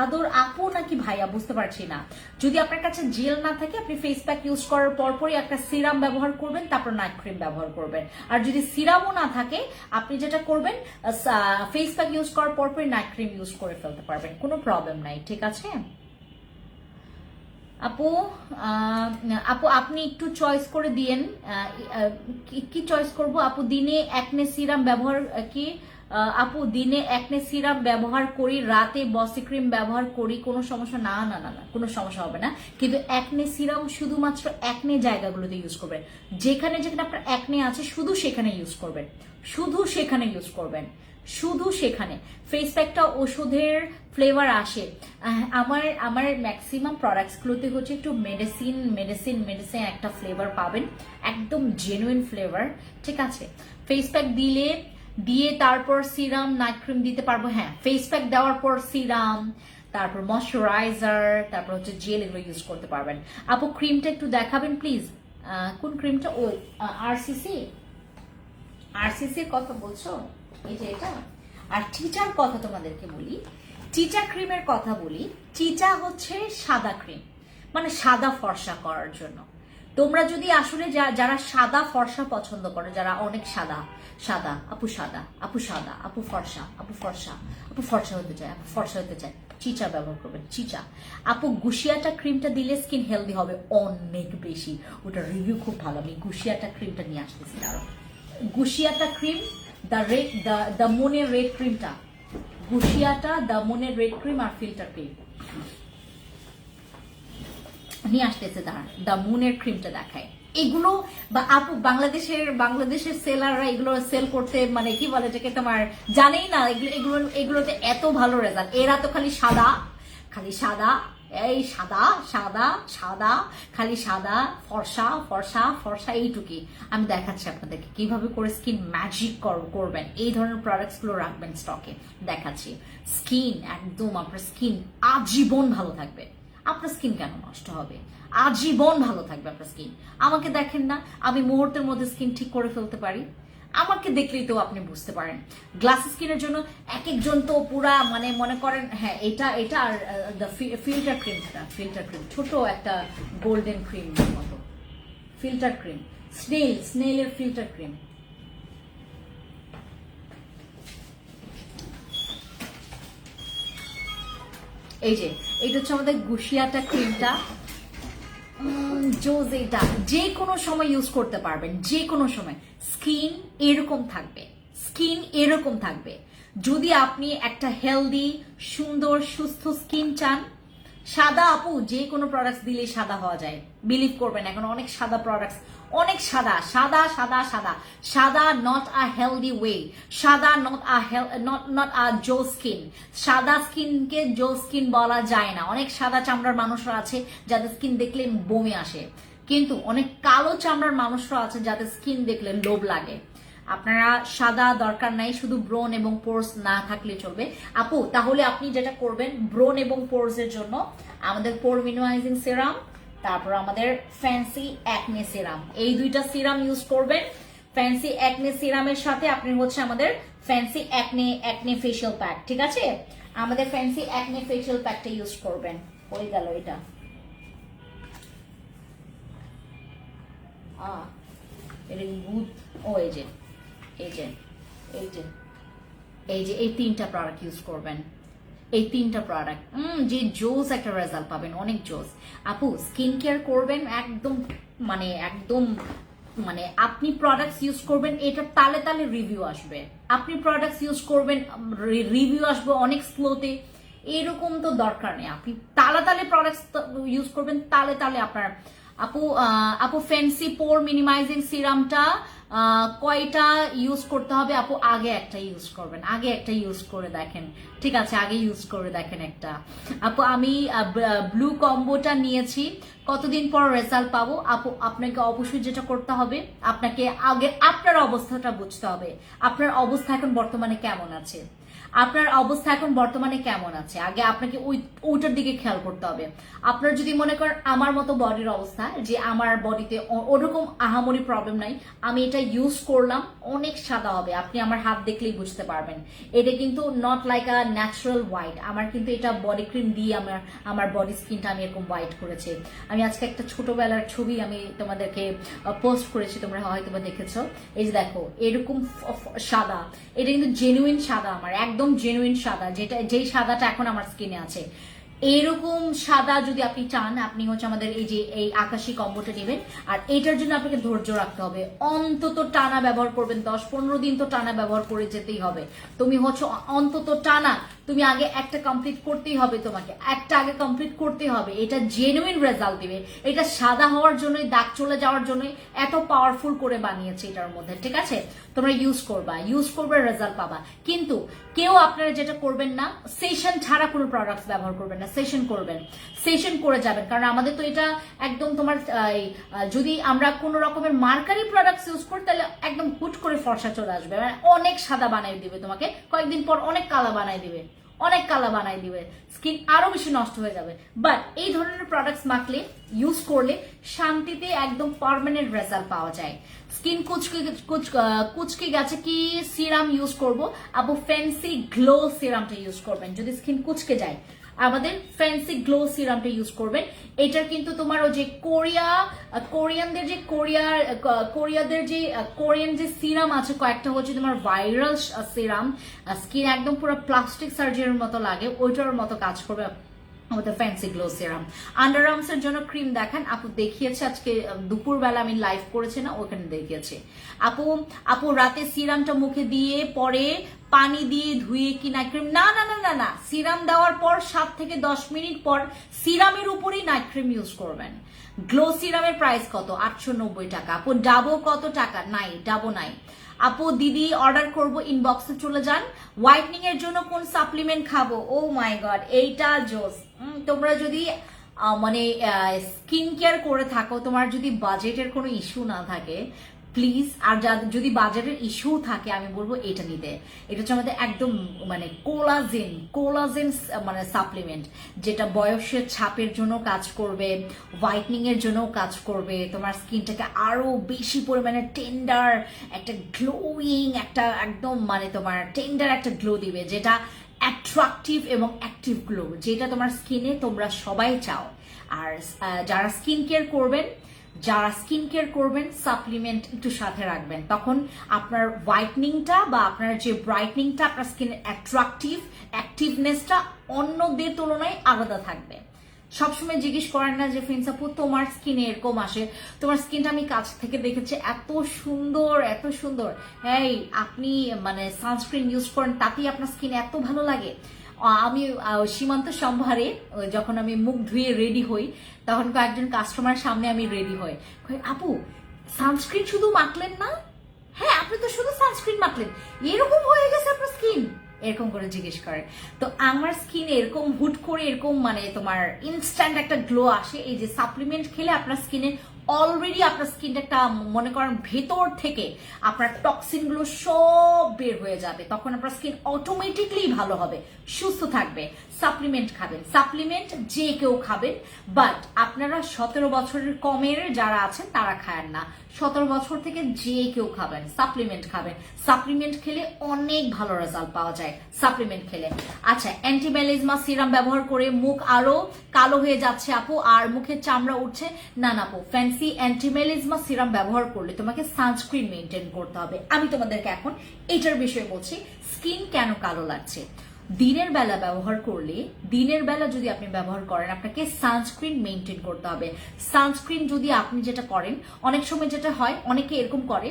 আদর আপু নাকি ভাইয়া বুঝতে পারছি না। যদি আপনার কাছে জেল না থাকে আপনি ফেস প্যাক ইউজ করার পরপরই একটা সিরাম ব্যবহার করবেন, তারপর নাইট ক্রিম ব্যবহার করবেন। আর যদি সিরামও না থাকে আপনি যেটা করবেন ফেস প্যাক ইউজ করার পরপরই নাইট ক্রিম ইউজ করে ফেলতে পারবেন, কোনো প্রবলেম নাই, ঠিক আছে? আপু আপনি একটু চয়েস করে দিয়েন, কি চয়েস করব আপু? দিনে একনে সিরাম ব্যবহার কি আপু দিনে একনে সিরাম ব্যবহার করি, রাতে বসি ক্রিম ব্যবহার করি, কোনো সমস্যা? না না না না, কোনো সমস্যা হবে না। কিন্তু একনে সিরাম শুধুমাত্র একনে জায়গাগুলোতে ইউজ করবেন, যেখানে যেখানে আপনার একনে আছে শুধু সেখানে ইউজ করবেন, শুধু সেখানে ইউজ করবেন, শুধু সেখানে। ফেস প্যাকটা ওষুধের ফ্লেভার আসে, আমার ম্যাক্সিমাম প্রোডাক্টসগুলোতে হচ্ছে একটু মেডিসিন একটা ফ্লেভার পাবেন, একদম জেনুইন ফ্লেভার, ঠিক আছে? ফেস প্যাক দিয়ে তারপর সিরাম নাইট ক্রিম দিতে পারবো। হ্যাঁ ফেস প্যাক দেওয়ার পর সিরাম, তারপর ময়শ্চারাইজার, তারপর হচ্ছে জেল, এগুলো ইউজ করতে পারবেন। আপু ক্রিমটা একটু দেখাবেন প্লিজ। কোন ক্রিমটা? ওই আরসিসির কথা বলছো, এই যে এটা। আর চিচার কথা তোমাদেরকে বলি, চিচা ক্রিমের কথা বলি। চিচা হচ্ছে সাদা ক্রিম, মানে সাদা ফর্সা করার জন্য। তোমরা যদি আসলে যারা সাদা ফর্সা পছন্দ করো, যারা অনেক সাদা সাদা আপু সাদা আপু সাদা আপু ফর্সা আপু ফর্সা আপু ফর্সা হতে চায়, আপু ফর্সা হতে চায়, চিচা ব্যবহার করবেন, চিচা। আপু গুশিয়াটা ক্রিমটা দিলে স্কিন হেলদি হবে অনেক বেশি, ওটা রিভিউ খুব ভালো। আমি গুশিয়াটা ক্রিমটা নিয়ে আসতেছি আরো। গুশিয়াটা ক্রিম, দ্য মুনের রেড ক্রিমটা, গুশিয়াটা দ্য মুনের রেড ক্রিম আর ফিল্টার ক্রিম নিয়ে আসতেছে। দাঁড়ান, দ্য মুনের ক্রিমটা দেখায়। এগুলো বা আপু বাংলাদেশের সেলাররা এগুলো সেল করতে মানে কি বলে এটাকে, তোমার জানেই না এগুলোতে এত ভালো রেজাল্ট। এরা তো খালি সাদা এই সাদা সাদা সাদা, খালি সাদা ফর্সা ফর্সা ফর্সা, এইটুকুই। আমি দেখাচ্ছি আপনাদেরকে কিভাবে করে স্কিন ম্যাজিক করবেন, এই ধরনের প্রোডাক্টস গুলো রাখবেন স্টকে। দেখাচ্ছি, স্কিন একদম আপনার স্কিন আজীবন ভালো থাকবে। আপনার স্কিন কেন নষ্ট হবে? আজীবন ভালো থাকবে আপনার স্কিন। আমাকে দেখেন না, আমি মুহূর্তের মধ্যে স্কিন ঠিক করে ফেলতে পারি। আমাকে দেখলেই তো আপনি বুঝতে পারেন। গ্লাস স্কিনের জন্য এক একজন তো পুরা মানে মনে করেন, হ্যাঁ এটা আর ফিল্টার ক্রিম ছোট একটা গোল্ডেন ক্রিম মতো ফিল্টার ক্রিম, স্নেলের ফিল্টার ক্রিম। এই যে এটা হচ্ছে আমাদের গুশিয়াটা ক্রিমটা, জোজ। এটা যে কোনো সময় ইউজ করতে পারবেন, যে কোনো সময়। স্কিন এরকম থাকবে যদি আপনি একটা হেলদি সুন্দর সুস্থ স্কিন চান। সাদা আপু যে কোনো প্রোডাক্টস দিলেই সাদা হওয়া যায়, বিলিভ করবেন। এখন অনেক সাদা প্রোডাক্টস, অনেক সাদা সাদা সাদা সাদা সাদা, নট আ হেলদি ওয়ে। সাদা নট আ জো স্কিন। সাদা স্কিনকে জো স্কিন বলা যায় না। অনেক সাদা চামড়ার মানুষরা আছে যাদের স্কিন দেখলে বমি আসে, কিন্তু অনেক কালো চামড়ার মানুষরা আছে যাদের স্কিন দেখলে লোভ লাগে। আপনারা সাদা দরকার নাই, শুধু ব্রোন এবং পোর্স না থাকলে চলবে আপু। তাহলে আপনি যেটা করবেন, ব্রোন এবং পোর্স এর জন্য আমাদের পোর মিনিমাইজিং সিরাম, তারপর আমাদের ফ্যান্সি অ্যাকনে সিরাম, এই দুইটা সিরাম ইউজ করবেন। ফ্যান্সি অ্যাকনে সিরামের সাথে আপনি হচ্ছে আমাদের ফ্যান্সি অ্যাকনে ফেশিয়াল প্যাক, ঠিক আছে? আমাদের ফ্যান্সি অ্যাকনে ফেশিয়াল প্যাকটা ইউজ করবেন। হয়ে গেল এটা। এটা গুড। ও এই যে এই তিনটা প্রোডাক্ট ইউজ করবেন, এই তিনটা প্রোডাক্ট যে জোস একটা রেজাল্ট পাবেন, অনেক জোস। আপু স্কিন কেয়ার করবেন একদম মানে আপনি প্রোডাক্টস ইউজ করবেন, এটা তালে তালে রিভিউ আসবে। আপনি প্রোডাক্টস ইউজ করবেন, রিভিউ আসবে অনেক স্লোতে, এরকম তো দরকার নেই। আপনি তালে প্রোডাক্টস ইউজ করবেন, তালে আপনার। আপু ফ্যান্সি পোর মিনিমাইজিং সিরামটা কয়টা ইউজ করতে হবে আপু? আগে একটা ইউজ করবেন, আগে একটা ইউজ করে দেখেন, ঠিক আছে? আগে ইউজ করে দেখেন একটা। আপু আমি ব্লু কম্বোটা নিয়েছি, কতদিন পর রেজাল্ট পাবো? আপু আপনাকে অবশ্যই যেটা করতে হবে, আপনাকে আগে আপনার অবস্থাটা বুঝতে হবে। আপনার অবস্থা এখন বর্তমানে কেমন আছে, আগে আপনাকে ওইটার দিকে খেয়াল করতে হবে। আপনার যদি মনে করেন আমার মতো বডির অবস্থা, যে আমার বডিতে ওরকম আহামরি প্রবলেম নাই, আমি এটা ইউজ করলাম, অনেক সাদা হবে, আপনি আমার হাত দেখলেই বুঝতে পারবেন। এটা কিন্তু not like a natural white. আমার কিন্তু এটা বডি ক্রিম দিয়ে আমার বডি স্কিনটা আমি এরকম হোয়াইট করেছি। আমি আজকে একটা ছোটবেলার ছবি আমি তোমাদেরকে পোস্ট করেছি, তোমরা হয়তো বা দেখেছো। এই যে দেখো এরকম সাদা, এটা কিন্তু জেনুইন সাদা, আমার একদম জেনুইন সাদা, যেই সাদাটা এখন আমার স্কিনে আছে। এইরকম সাদা যদি আপনি চান, আপনি হচ্ছে আমাদের এই আকাশি কম্বোটা নেবেন। আর এটার জন্য আপনাকে ধৈর্য রাখতে হবে, অন্তত টানা ব্যবহার করবেন, 10-15 দিন তো টানা ব্যবহার করে যেতেই হবে। তুমি হচ্ছে অন্তত টানা, তুমি আগে একটা কমপ্লিট করতেই হবে, তোমাকে একটা আগে কমপ্লিট করতে হবে। এটা জেনুইন রেজাল্ট দিবে। এটা সাদা হওয়ার জন্যই, দাগ চলে যাওয়ার জন্যই এত পাওয়ারফুল করে বানিয়েছে এটার মধ্যে, ঠিক আছে? তোমরা ইউজ করবে, রেজাল্ট পাবা। কিন্তু কেউ আপনারা যেটা করবেন না, সেশন ছাড়া কোনো প্রোডাক্টস ব্যবহার করবেন না, সেশন করবেন, সেশন করে যাবেন। কারণ আমাদের তো এটা একদম তোমার যদি আমরা কোনো রকমের মার্কারি প্রোডাক্টস ইউজ করি, তাহলে একদম হুট করে ফর্সা চলে আসবে, মানে অনেক সাদা বানাই দিবে তোমাকে, কয়েকদিন পর অনেক কালা বানাই দিবে, স্কিন আরো বেশি নষ্ট হয়ে যাবে। বাট এই ধরনের প্রোডাক্টস মাখলে, ইউজ করলে শান্তিতে একদম পার্মানেন্ট রেজাল্ট পাওয়া যায়। স্কিন কুচকে গেছে, কি সিরাম ইউজ করব আপু? ফ্যান্সি গ্লো সিরামটা ইউজ করবেন। যদি স্কিন কুচকে যায়, আমাদের ফ্যান্সি গ্লো সিরামটা ইউজ করবেন। এটার কিন্তু তোমার ওই যে কোরিয়ানদের যে কোরিয়ান যে সিরাম আছে কয়েকটা হচ্ছে তোমার ভাইরাল সিরাম, স্কিন একদম পুরো প্লাস্টিক সার্জারির মতো লাগে, ওইটার মতো কাজ করবে আমাদের ফ্যান্সি গ্লো সিরাম। আন্ডার আর্মসের জন্য ক্রিম দেখান আপু, দেখিয়েছে আজকে দুপুরবেলা আমি লাইভ করেছি না, ওখানে দেখিয়েছে আপু রাতে সিরামটা মুখে দিয়ে পরে পানি দিয়ে ধুয়ে কি নাইট ক্রিম, না না না না না, সিরাম দেওয়ার পর 7 থেকে 10 মিনিট পর সিরামের উপরই নাইট ক্রিম ইউজ করবেন। গ্লো সিরামের প্রাইস কত? 890 টাকা। আপু ডাবো কত টাকা? নাই, ডাবো নাই আপু। দিদি অর্ডার করব, ইনবক্সে চলে যান। হোয়াইটনিং এর জন্য কোন সাপ্লিমেন্ট খাবো? ও মাই গড, এইটা জোস। তোমরা যদি মানে স্কিন কেয়ার করে থাকো, তোমার যদি বাজেটের কোনো ইস্যু না থাকে প্লিজ, আর যদি বাজেটের ইস্যু থাকে আমি বলবো এটা নিতে। এটা হচ্ছে আমাদের একদম মানে কোলাজেন মানে সাপ্লিমেন্ট, যেটা বয়সের ছাপের জন্য কাজ করবে, হোয়াইটনিং এর জন্য কাজ করবে, তোমার স্কিনটাকে আরো বেশি পরিমাণে টেন্ডার একটা গ্লোয়িং একটা একদম মানে তোমার টেন্ডার একটা গ্লো দিবে, যেটা অ্যাট্রাকটিভ এবং অ্যাক্টিভ গ্লো, যেটা তোমার স্কিনে তোমরা সবাই চাও। আর যারা স্কিন কেয়ার করবেন সাপ্লিমেন্ট একটু সাথে রাখবেন, তখন আপনার হোয়াইটনিংটা বা আপনার যে ব্রাইটনিংটা, আপনার স্কিনের অ্যাক্টিভনেসটা অন্যদের তুলনায় আলাদা থাকবে। সবসময় জিজ্ঞেস করেন না যে ফ্রেন্ডস আপু তোমার স্কিনে এরকম আসে, তোমার স্কিনটা আমি কাছ থেকে দেখেছি এত সুন্দর এত সুন্দর, হ্যাঁ আপনি মানে সানস্ক্রিন ইউজ করেন তাতেই আপনার স্কিন এত ভালো লাগে। আমি সীমান্ত সম্ভারে যখন আমি মুখ ধুয়ে রেডি হই, তখন কয়েকজন কাস্টমার সামনে আমি রেডি হই, আপু সানস্ক্রিন শুধু মাখলেন না? হ্যাঁ আপনি তো শুধু সানস্ক্রিন মাখলেন, এরকম হয়ে গেছে আপনার স্কিন, এরকম করে জিজ্ঞেস করে। তো আমার স্কিন এরকম হুট করে এরকম মানে তোমার ইনস্ট্যান্ট একটা গ্লো আসে এই যে সাপ্লিমেন্ট খেলে আপনার স্কিনে অলরেডি আপনার স্কিনটা একটা মনে করেন ভেতর থেকে আপনার টক্সিন গুলো সব বের হয়ে যাবে, তখন আপনার স্কিন অটোমেটিকলি ভালো হবে, সুস্থ থাকবে। সাপ্লিমেন্ট খাবেন, সাপ্লিমেন্ট যে কেউ খাবেন, বাট আপনারা 17 বছরের কমের যারা আছেন তারা খায়েন না, 17 বছর থেকে যে কেউ খাবেন, সাপ্লিমেন্ট খাবেন। সাপ্লিমেন্ট খেলে অনেক ভালো রেজাল্ট পাওয়া যায় সাপ্লিমেন্ট খেলে। আচ্ছা, অ্যান্টিমেলিজমা সিরাম ব্যবহার করে মুখ আরো কালো হয়ে যাচ্ছে আপু আর মুখের চামড়া উঠছে, না না আপু, ফ্যান্সি অ্যান্টিমেলিজমা সিরাম ব্যবহার করলে তোমাকে সানস্ক্রিন মেনটেন করতে হবে। আমি তোমাদেরকে এখন এটার বিষয়ে বলছি স্কিন কেন কালো লাগছে। দিনের বেলা ব্যবহার করলে, দিনের বেলা যদি আপনি ব্যবহার করেন আপনাকে সানস্ক্রিন মেনটেন করতে হবে। সানস্ক্রিন যদি আপনি যেটা করেন, অনেক সময় যেটা হয় অনেকে এরকম করে,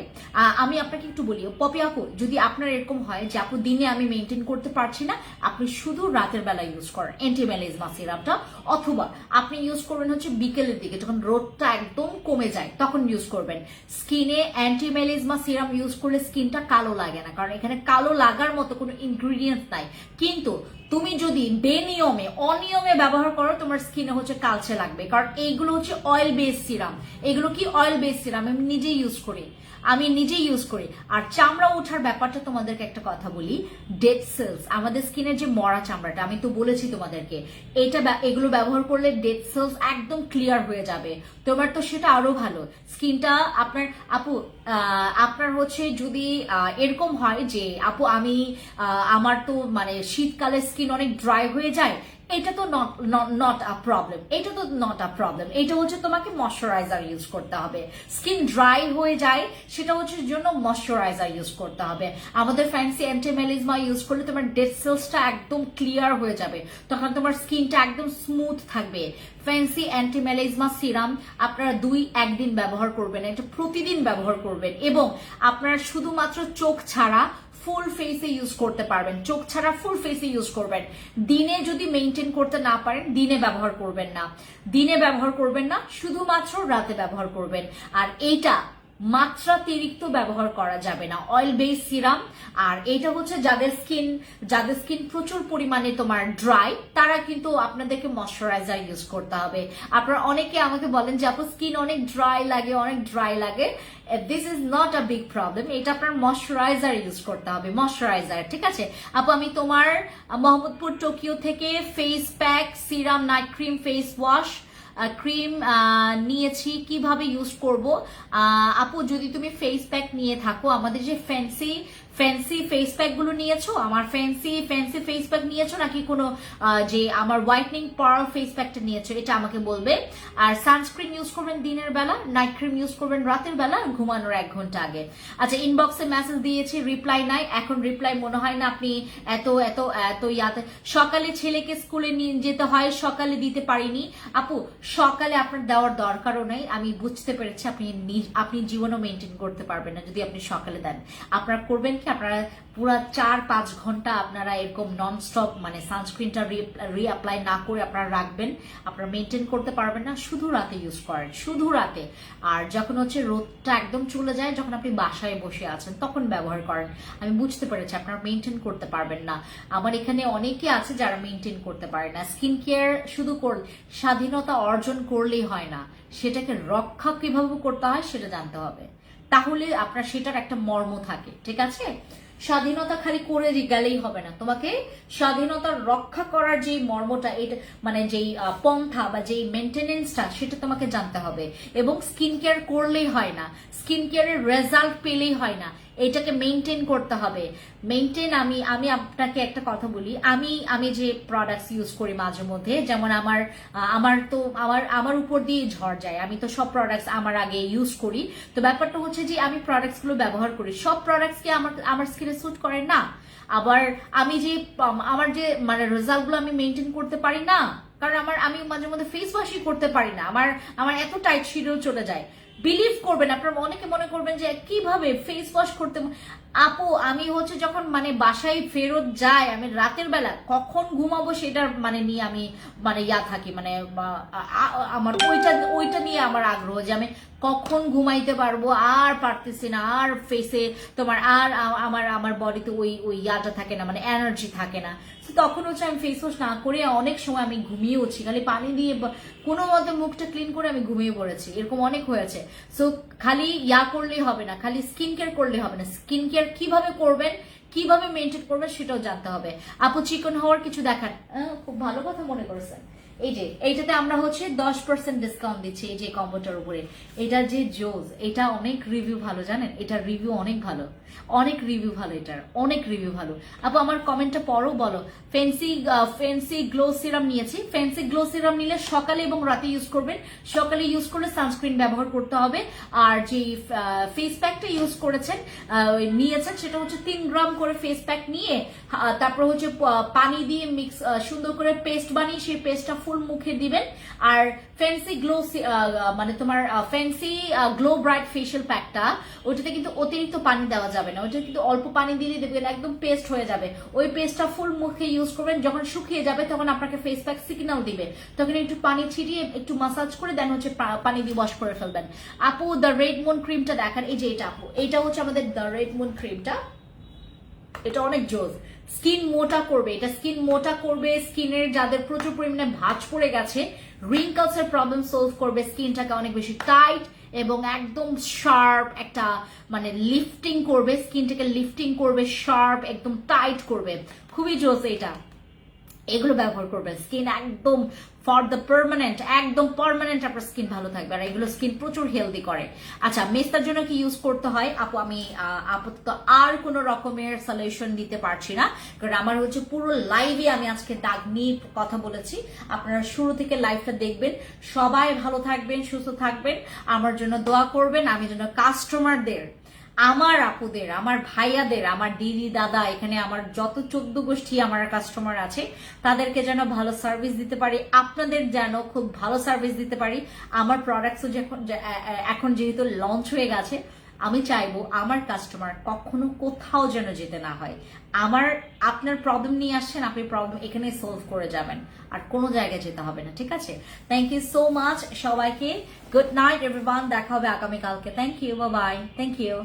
আমি আপনাকে একটু বলি পপি আপু, যদি আপনার এরকম হয় যে আপু দিনে আমি মেনটেন করতে পারছি না, আপনি শুধু রাতের বেলা ইউজ করেন অ্যান্টিমেলিজমা সিরামটা, অথবা আপনি ইউজ করবেন হচ্ছে বিকেলের দিকে যখন রোদটা একদম কমে যায় তখন ইউজ করবেন। স্কিনে অ্যান্টিমেলিজমা সিরাম ইউজ করলে স্কিনটা কালো লাগে না, কারণ এখানে কালো লাগার মতো কোনো ইনগ্রিডিয়েন্টস নাই। কিন্তু তুমি যদি অনিয়মে ব্যবহার করো তোমার স্কিনে হচ্ছে কালচে লাগবে, কারণ এইগুলো হচ্ছে অয়েল বেস সিরাম। এগুলো কি অয়েল বেস সিরাম, আমি নিজেই ইউজ করি। আর চামড়া ওঠার ব্যাপারটা তোমাদেরকে একটা কথা বলি, ডেড সেলস, আমাদের স্কিনের যে মরা চামড়াটা, আমি তো বলেছি তোমাদেরকে, এগুলো ব্যবহার করলে ডেড সেলস একদম ক্লিয়ার হয়ে যাবে, তোমার তো সেটা আরো ভালো। স্কিনটা আপনার হচ্ছে যদি এরকম হয় যে আপু আমার তো মানে শীতকালে স্কিন অনেক ড্রাই হয়ে যায়, এটা তো নট আ প্রবলেম। এটা হচ্ছে তোমাকে ময়শ্চারাইজার ইউজ করতে হবে। স্কিন ড্রাই হয়ে যায় সেটা হচ্ছে জন্য ময়শ্চারাইজার ইউজ করতে হবে। আমাদের ফ্যান্সি অ্যান্টিমেলিজমা ইউজ করলে তোমার ডেড সেলসটা একদম ক্লিয়ার হয়ে যাবে, তখন তোমার স্কিনটা একদম স্মুথ থাকবে। ফ্যান্সি অ্যান্টিমেলিজমা সিরাম আপনারা 2-1 দিন ব্যবহার করবেন, এটা প্রতিদিন ব্যবহার করবেন, এবং আপনারা শুধুমাত্র চোখ ছাড়া ফুল ফেসে ইউজ করতে পারবেন। চোখ ছাড়া ফুল ফেসে ইউজ করবেন। দিনে যদি মেনটেন করতে না পারেন দিনে ব্যবহার করবেন না, শুধুমাত্র রাতে ব্যবহার করবেন। আর এইটা মাত্রাতিরিক্ত ব্যবহার করা যাবে না, অয়েল বেস সিরাম। আর এটা হচ্ছে যাদের স্কিন প্রচুর পরিমাণে তোমার ড্রাই, তারা কিন্তু আপনাদেরকে ময়শ্চারাইজার ইউজ করতে হবে। আপনারা অনেকে আমাকে বলেন যে আপু স্কিন অনেক ড্রাই লাগে, this is not a big problem, এটা আপনার ময়শ্চারাইজার ইউজ করতে হবে, ময়শ্চারাইজার, ঠিক আছে আপু। আমি তোমার মোহাম্মদপুর টোকিও থেকে face pack, serum, night cream, face wash cream নিয়েছি, কিভাবে ইউজ করব? আপু যদি তুমি ফেস প্যাক নিয়ে থাকো, আমাদের যে ফ্যান্সি ফেস প্যাক গুলো নিয়েছো, আমার ফ্যান্সি ফেস প্যাক নিয়েছো নাকি কোনো যে আমার হোয়াইটনিং পার্ল ফেস প্যাকটা নিয়েছো, এটা আমাকে বলবে। আর সানস্ক্রিন ইউজ করবেন দিনের বেলা, নাইট ক্রিম ইউজ করবেন রাতের বেলা, ঘুমানোর 1 ঘন্টা আগে। আচ্ছা, ইনবক্সে মেসেজ দিয়েছি, রিপ্লাই নাই, এখন রিপ্লাই মনে হয় না আপনি এত এত এত ইয়াতে। সকালে ছেলেকে স্কুলে নিয়ে যেতে হয়, সকালে দিতে পারিনি আপু, সকালে আপনার দেওয়ার দরকারও নাই, আমি বুঝতে পেরেছি আপনি জীবনও মেনটেন করতে পারবেন না যদি আপনি সকালে দেন। আপনারা করবেন কি, আপনারা পুরো 4-5 ঘন্টা আপনারা এরকম নন স্টপ মানে সানস্ক্রিনটা রিঅ্যাপ্লাই না করে আপনারা রাখবেন, আপনারা মেনটেন করতে পারবেন না। শুধু রাতে ইউজ করেন, শুধু রাতে। আর যখন হচ্ছে রোদটা একদম চলে যায়, যখন আপনি বাসায় বসে আছেন তখন ব্যবহার করেন। আমি বুঝতে পেরেছি আপনারা মেনটেন করতে পারবেন না। আমার এখানে অনেকে আছে যারা মেনটেন করতে পারে না। স্কিন কেয়ার শুধু স্বাধীনতা অর্জন করলেই হয় না, সেটাকে রক্ষা কিভাবে করতে হয় সেটা জানতে হবে, তাহলে আপনার সেটার একটা মর্ম থাকে। ঠিক আছে, স্বাধীনতা খালি করে গেলেই হবে না, তোমাকে স্বাধীনতা রক্ষা করার যে মর্মটা, এটা মানে যেই পন্থা বা যেই মেনটেনেন্সটা, সেটা তোমাকে জানতে হবে। এবং স্কিন কেয়ার করলেই হয় না, স্কিন কেয়ারের রেজাল্ট পেলেই হয় না, এটাকে মেনটেন করতে হবে। মেনটেন আমি আপনাকে একটা কথা বলি, আমি যে প্রোডাক্টস ইউজ করি মাঝে মধ্যে, যেমন আমার উপর দিয়ে ঝড় যায়, আমি তো সব প্রোডাক্টস আমার আগে ইউজ করি। তো ব্যাপারটা হচ্ছে যে আমি প্রোডাক্টস গুলো ব্যবহার করি, সব প্রোডাক্টস কি আমার স্কিনে স্যুট করে না। আবার আমার যে মানে রেজাল্ট গুলো আমি মেনটেন করতে পারি না, কারণ আমি মাঝে মধ্যে ফেস ওয়াশই করতে পারি না, আমার এত টাইট শিডিউল চলে যায়। বিলিভ করবেন, আপনারা অনেকে মনে করবেন যে কিভাবে ফেস ওয়াশ করতে। আপু, আমি হচ্ছে যখন মানে বাসায় ফেরত যাই, আমি রাতের বেলা কখন ঘুমাবো সেটার মানে নিয়ে আমি মানে থাকি, মানে আমার ওইটা নিয়ে আমার আগ্রহ যে আমি কখন ঘুমাইতে পারবো, আর পারতেছি না, আর ফেসে তোমার আর আমার বডিতে ওই ইয়াটা থাকে না, মানে এনার্জি থাকে না। তখন হচ্ছে আমি ফেস ওয়াশ না করে অনেক সময় আমি ঘুমিয়েওছি, খালি পানি দিয়ে কোনো মতে মুখটা ক্লিন করে আমি ঘুমিয়ে পড়েছি, এরকম অনেক হয়েছে। সো খালি করলেই হবে না, খালি স্কিন কেয়ার করলে হবে না, স্কিন কেয়ার কিভাবে করবেন, কিভাবে মেনটেন করবেন সেটাও জানতে হবে। আপু, চিকন হওয়ার কিছু দেখান। খুব ভালো কথা মনে করেছেন। এইটাতে আমরা হচ্ছে 10% ডিসকাউন্ট দিচ্ছি এই যে কম্বোটার উপরে। এটার যে জোজ, এটা অনেক রিভিউ ভালো, জানেন, এটার রিভিউ অনেক ভালো, অনেক রিভিউ ভালো, এটার অনেক রিভিউ ভালো। আপু, আমার কমেন্টটা পড়ো, বলো। ফ্যান্সি গ্লো সিরাম নিয়েছি। ফ্যান্সি গ্লো সিরাম নিলে সকালে এবং রাতে ইউজ করবেন। সকালে ইউজ করলে সানস্ক্রিন ব্যবহার করতে হবে। আর যে ফেস প্যাকটা ইউজ নিয়েছেন সেটা হচ্ছে 3 গ্রাম করে ফেস প্যাক নিয়ে, তারপর হচ্ছে পানি দিয়ে মিক্স সুন্দর করে পেস্ট বানিয়ে সেই পেস্টটা ফুল মুখে দিবেন। আর ফ্যান্সি গ্লো মানে তোমার ফ্যান্সি গ্লো ব্রাইট ফেশিয়াল প্যাকটা, ওইটাতে কিন্তু অতিরিক্ত পানি দেওয়া যাবে না, ওইটা কিন্তু অল্প পানি দিলে দেখবেন একদম পেস্ট হয়ে যাবে। ওই পেস্টটা ফুল মুখে ইউজ করবেন, যখন শুকিয়ে যাবে তখন আপনাকে ফেস প্যাক সিগন্যাল দিবে, তখন একটু পানি ছিটিয়ে একটু মাসাজ করে দেন হচ্ছে পানি দিয়ে ওয়াশ করে ফেলবেন। আপু, দ্য রেড মুন ক্রিমটা দেখান। এই যে এটা আপু, এটা হচ্ছে আমাদের দ্য রেড মুন ক্রিমটা, এটা অনেক জোস। স্কিন মোটা করবে, এটা স্কিন মোটা করবে, স্কিনের যাদের প্রচুর পরিমাণে ভাঁজ পড়ে গেছে, রিঙ্কলস এর প্রবলেম সলভ করবে, স্কিনটাকে অনেক বেশি টাইট এবং একদম শার্প একটা মানে লিফটিং করবে, স্কিনটাকে লিফটিং করবে, শার্প একদম টাইট করবে, খুবই জোস এটা। এগুলো ব্যবহার করবেন, স্কিন একদম ফর দ্য পার্মানেন্ট, একদম পার্মানেন্ট আপনার স্কিন ভালো থাকবে। আর এগুলো স্কিন প্রচুর হেলদি করে। আচ্ছা, মেস্তার জন্য কি ইউজ করতে হয় আপু, আমি আপাতত আর কোন রকমের সলিউশন দিতে পারছি না, কারণ আমার হচ্ছে পুরো লাইভে আমি আজকে দাগ নিয়ে কথা বলেছি। আপনারা শুরু থেকে লাইভটা দেখবেন। সবাই ভালো থাকবেন, সুস্থ থাকবেন, আমার জন্য দোয়া করবেন, আমি যেন কাস্টমারদের, আমার আপুদের, আমার ভাইয়াদের, আমার দিদি দাদা, এখানে আমার যত 14 গোষ্ঠী আমার কাস্টমার আছে, তাদেরকে যেন ভালো সার্ভিস দিতে পারি, আপনাদের যেন খুব ভালো সার্ভিস দিতে পারি। আমার প্রোডাক্টসও এখন যেহেতু লঞ্চ হয়ে গেছে, আমি চাইবো আমার কাস্টমার কখনো কোথাও যেন যেতে না হয়। আপনার প্রবলেম নিয়ে আসছেন, আপনি প্রবলেম এখানে সলভ করে যাবেন, আর কোনো জায়গায় যেতে হবে না। ঠিক আছে, থ্যাংক ইউ সো মাচ সবাইকে। গুড নাইট এভরিওয়ান, দেখা হবে আগামীকালকে। Thank you, bye bye, thank you.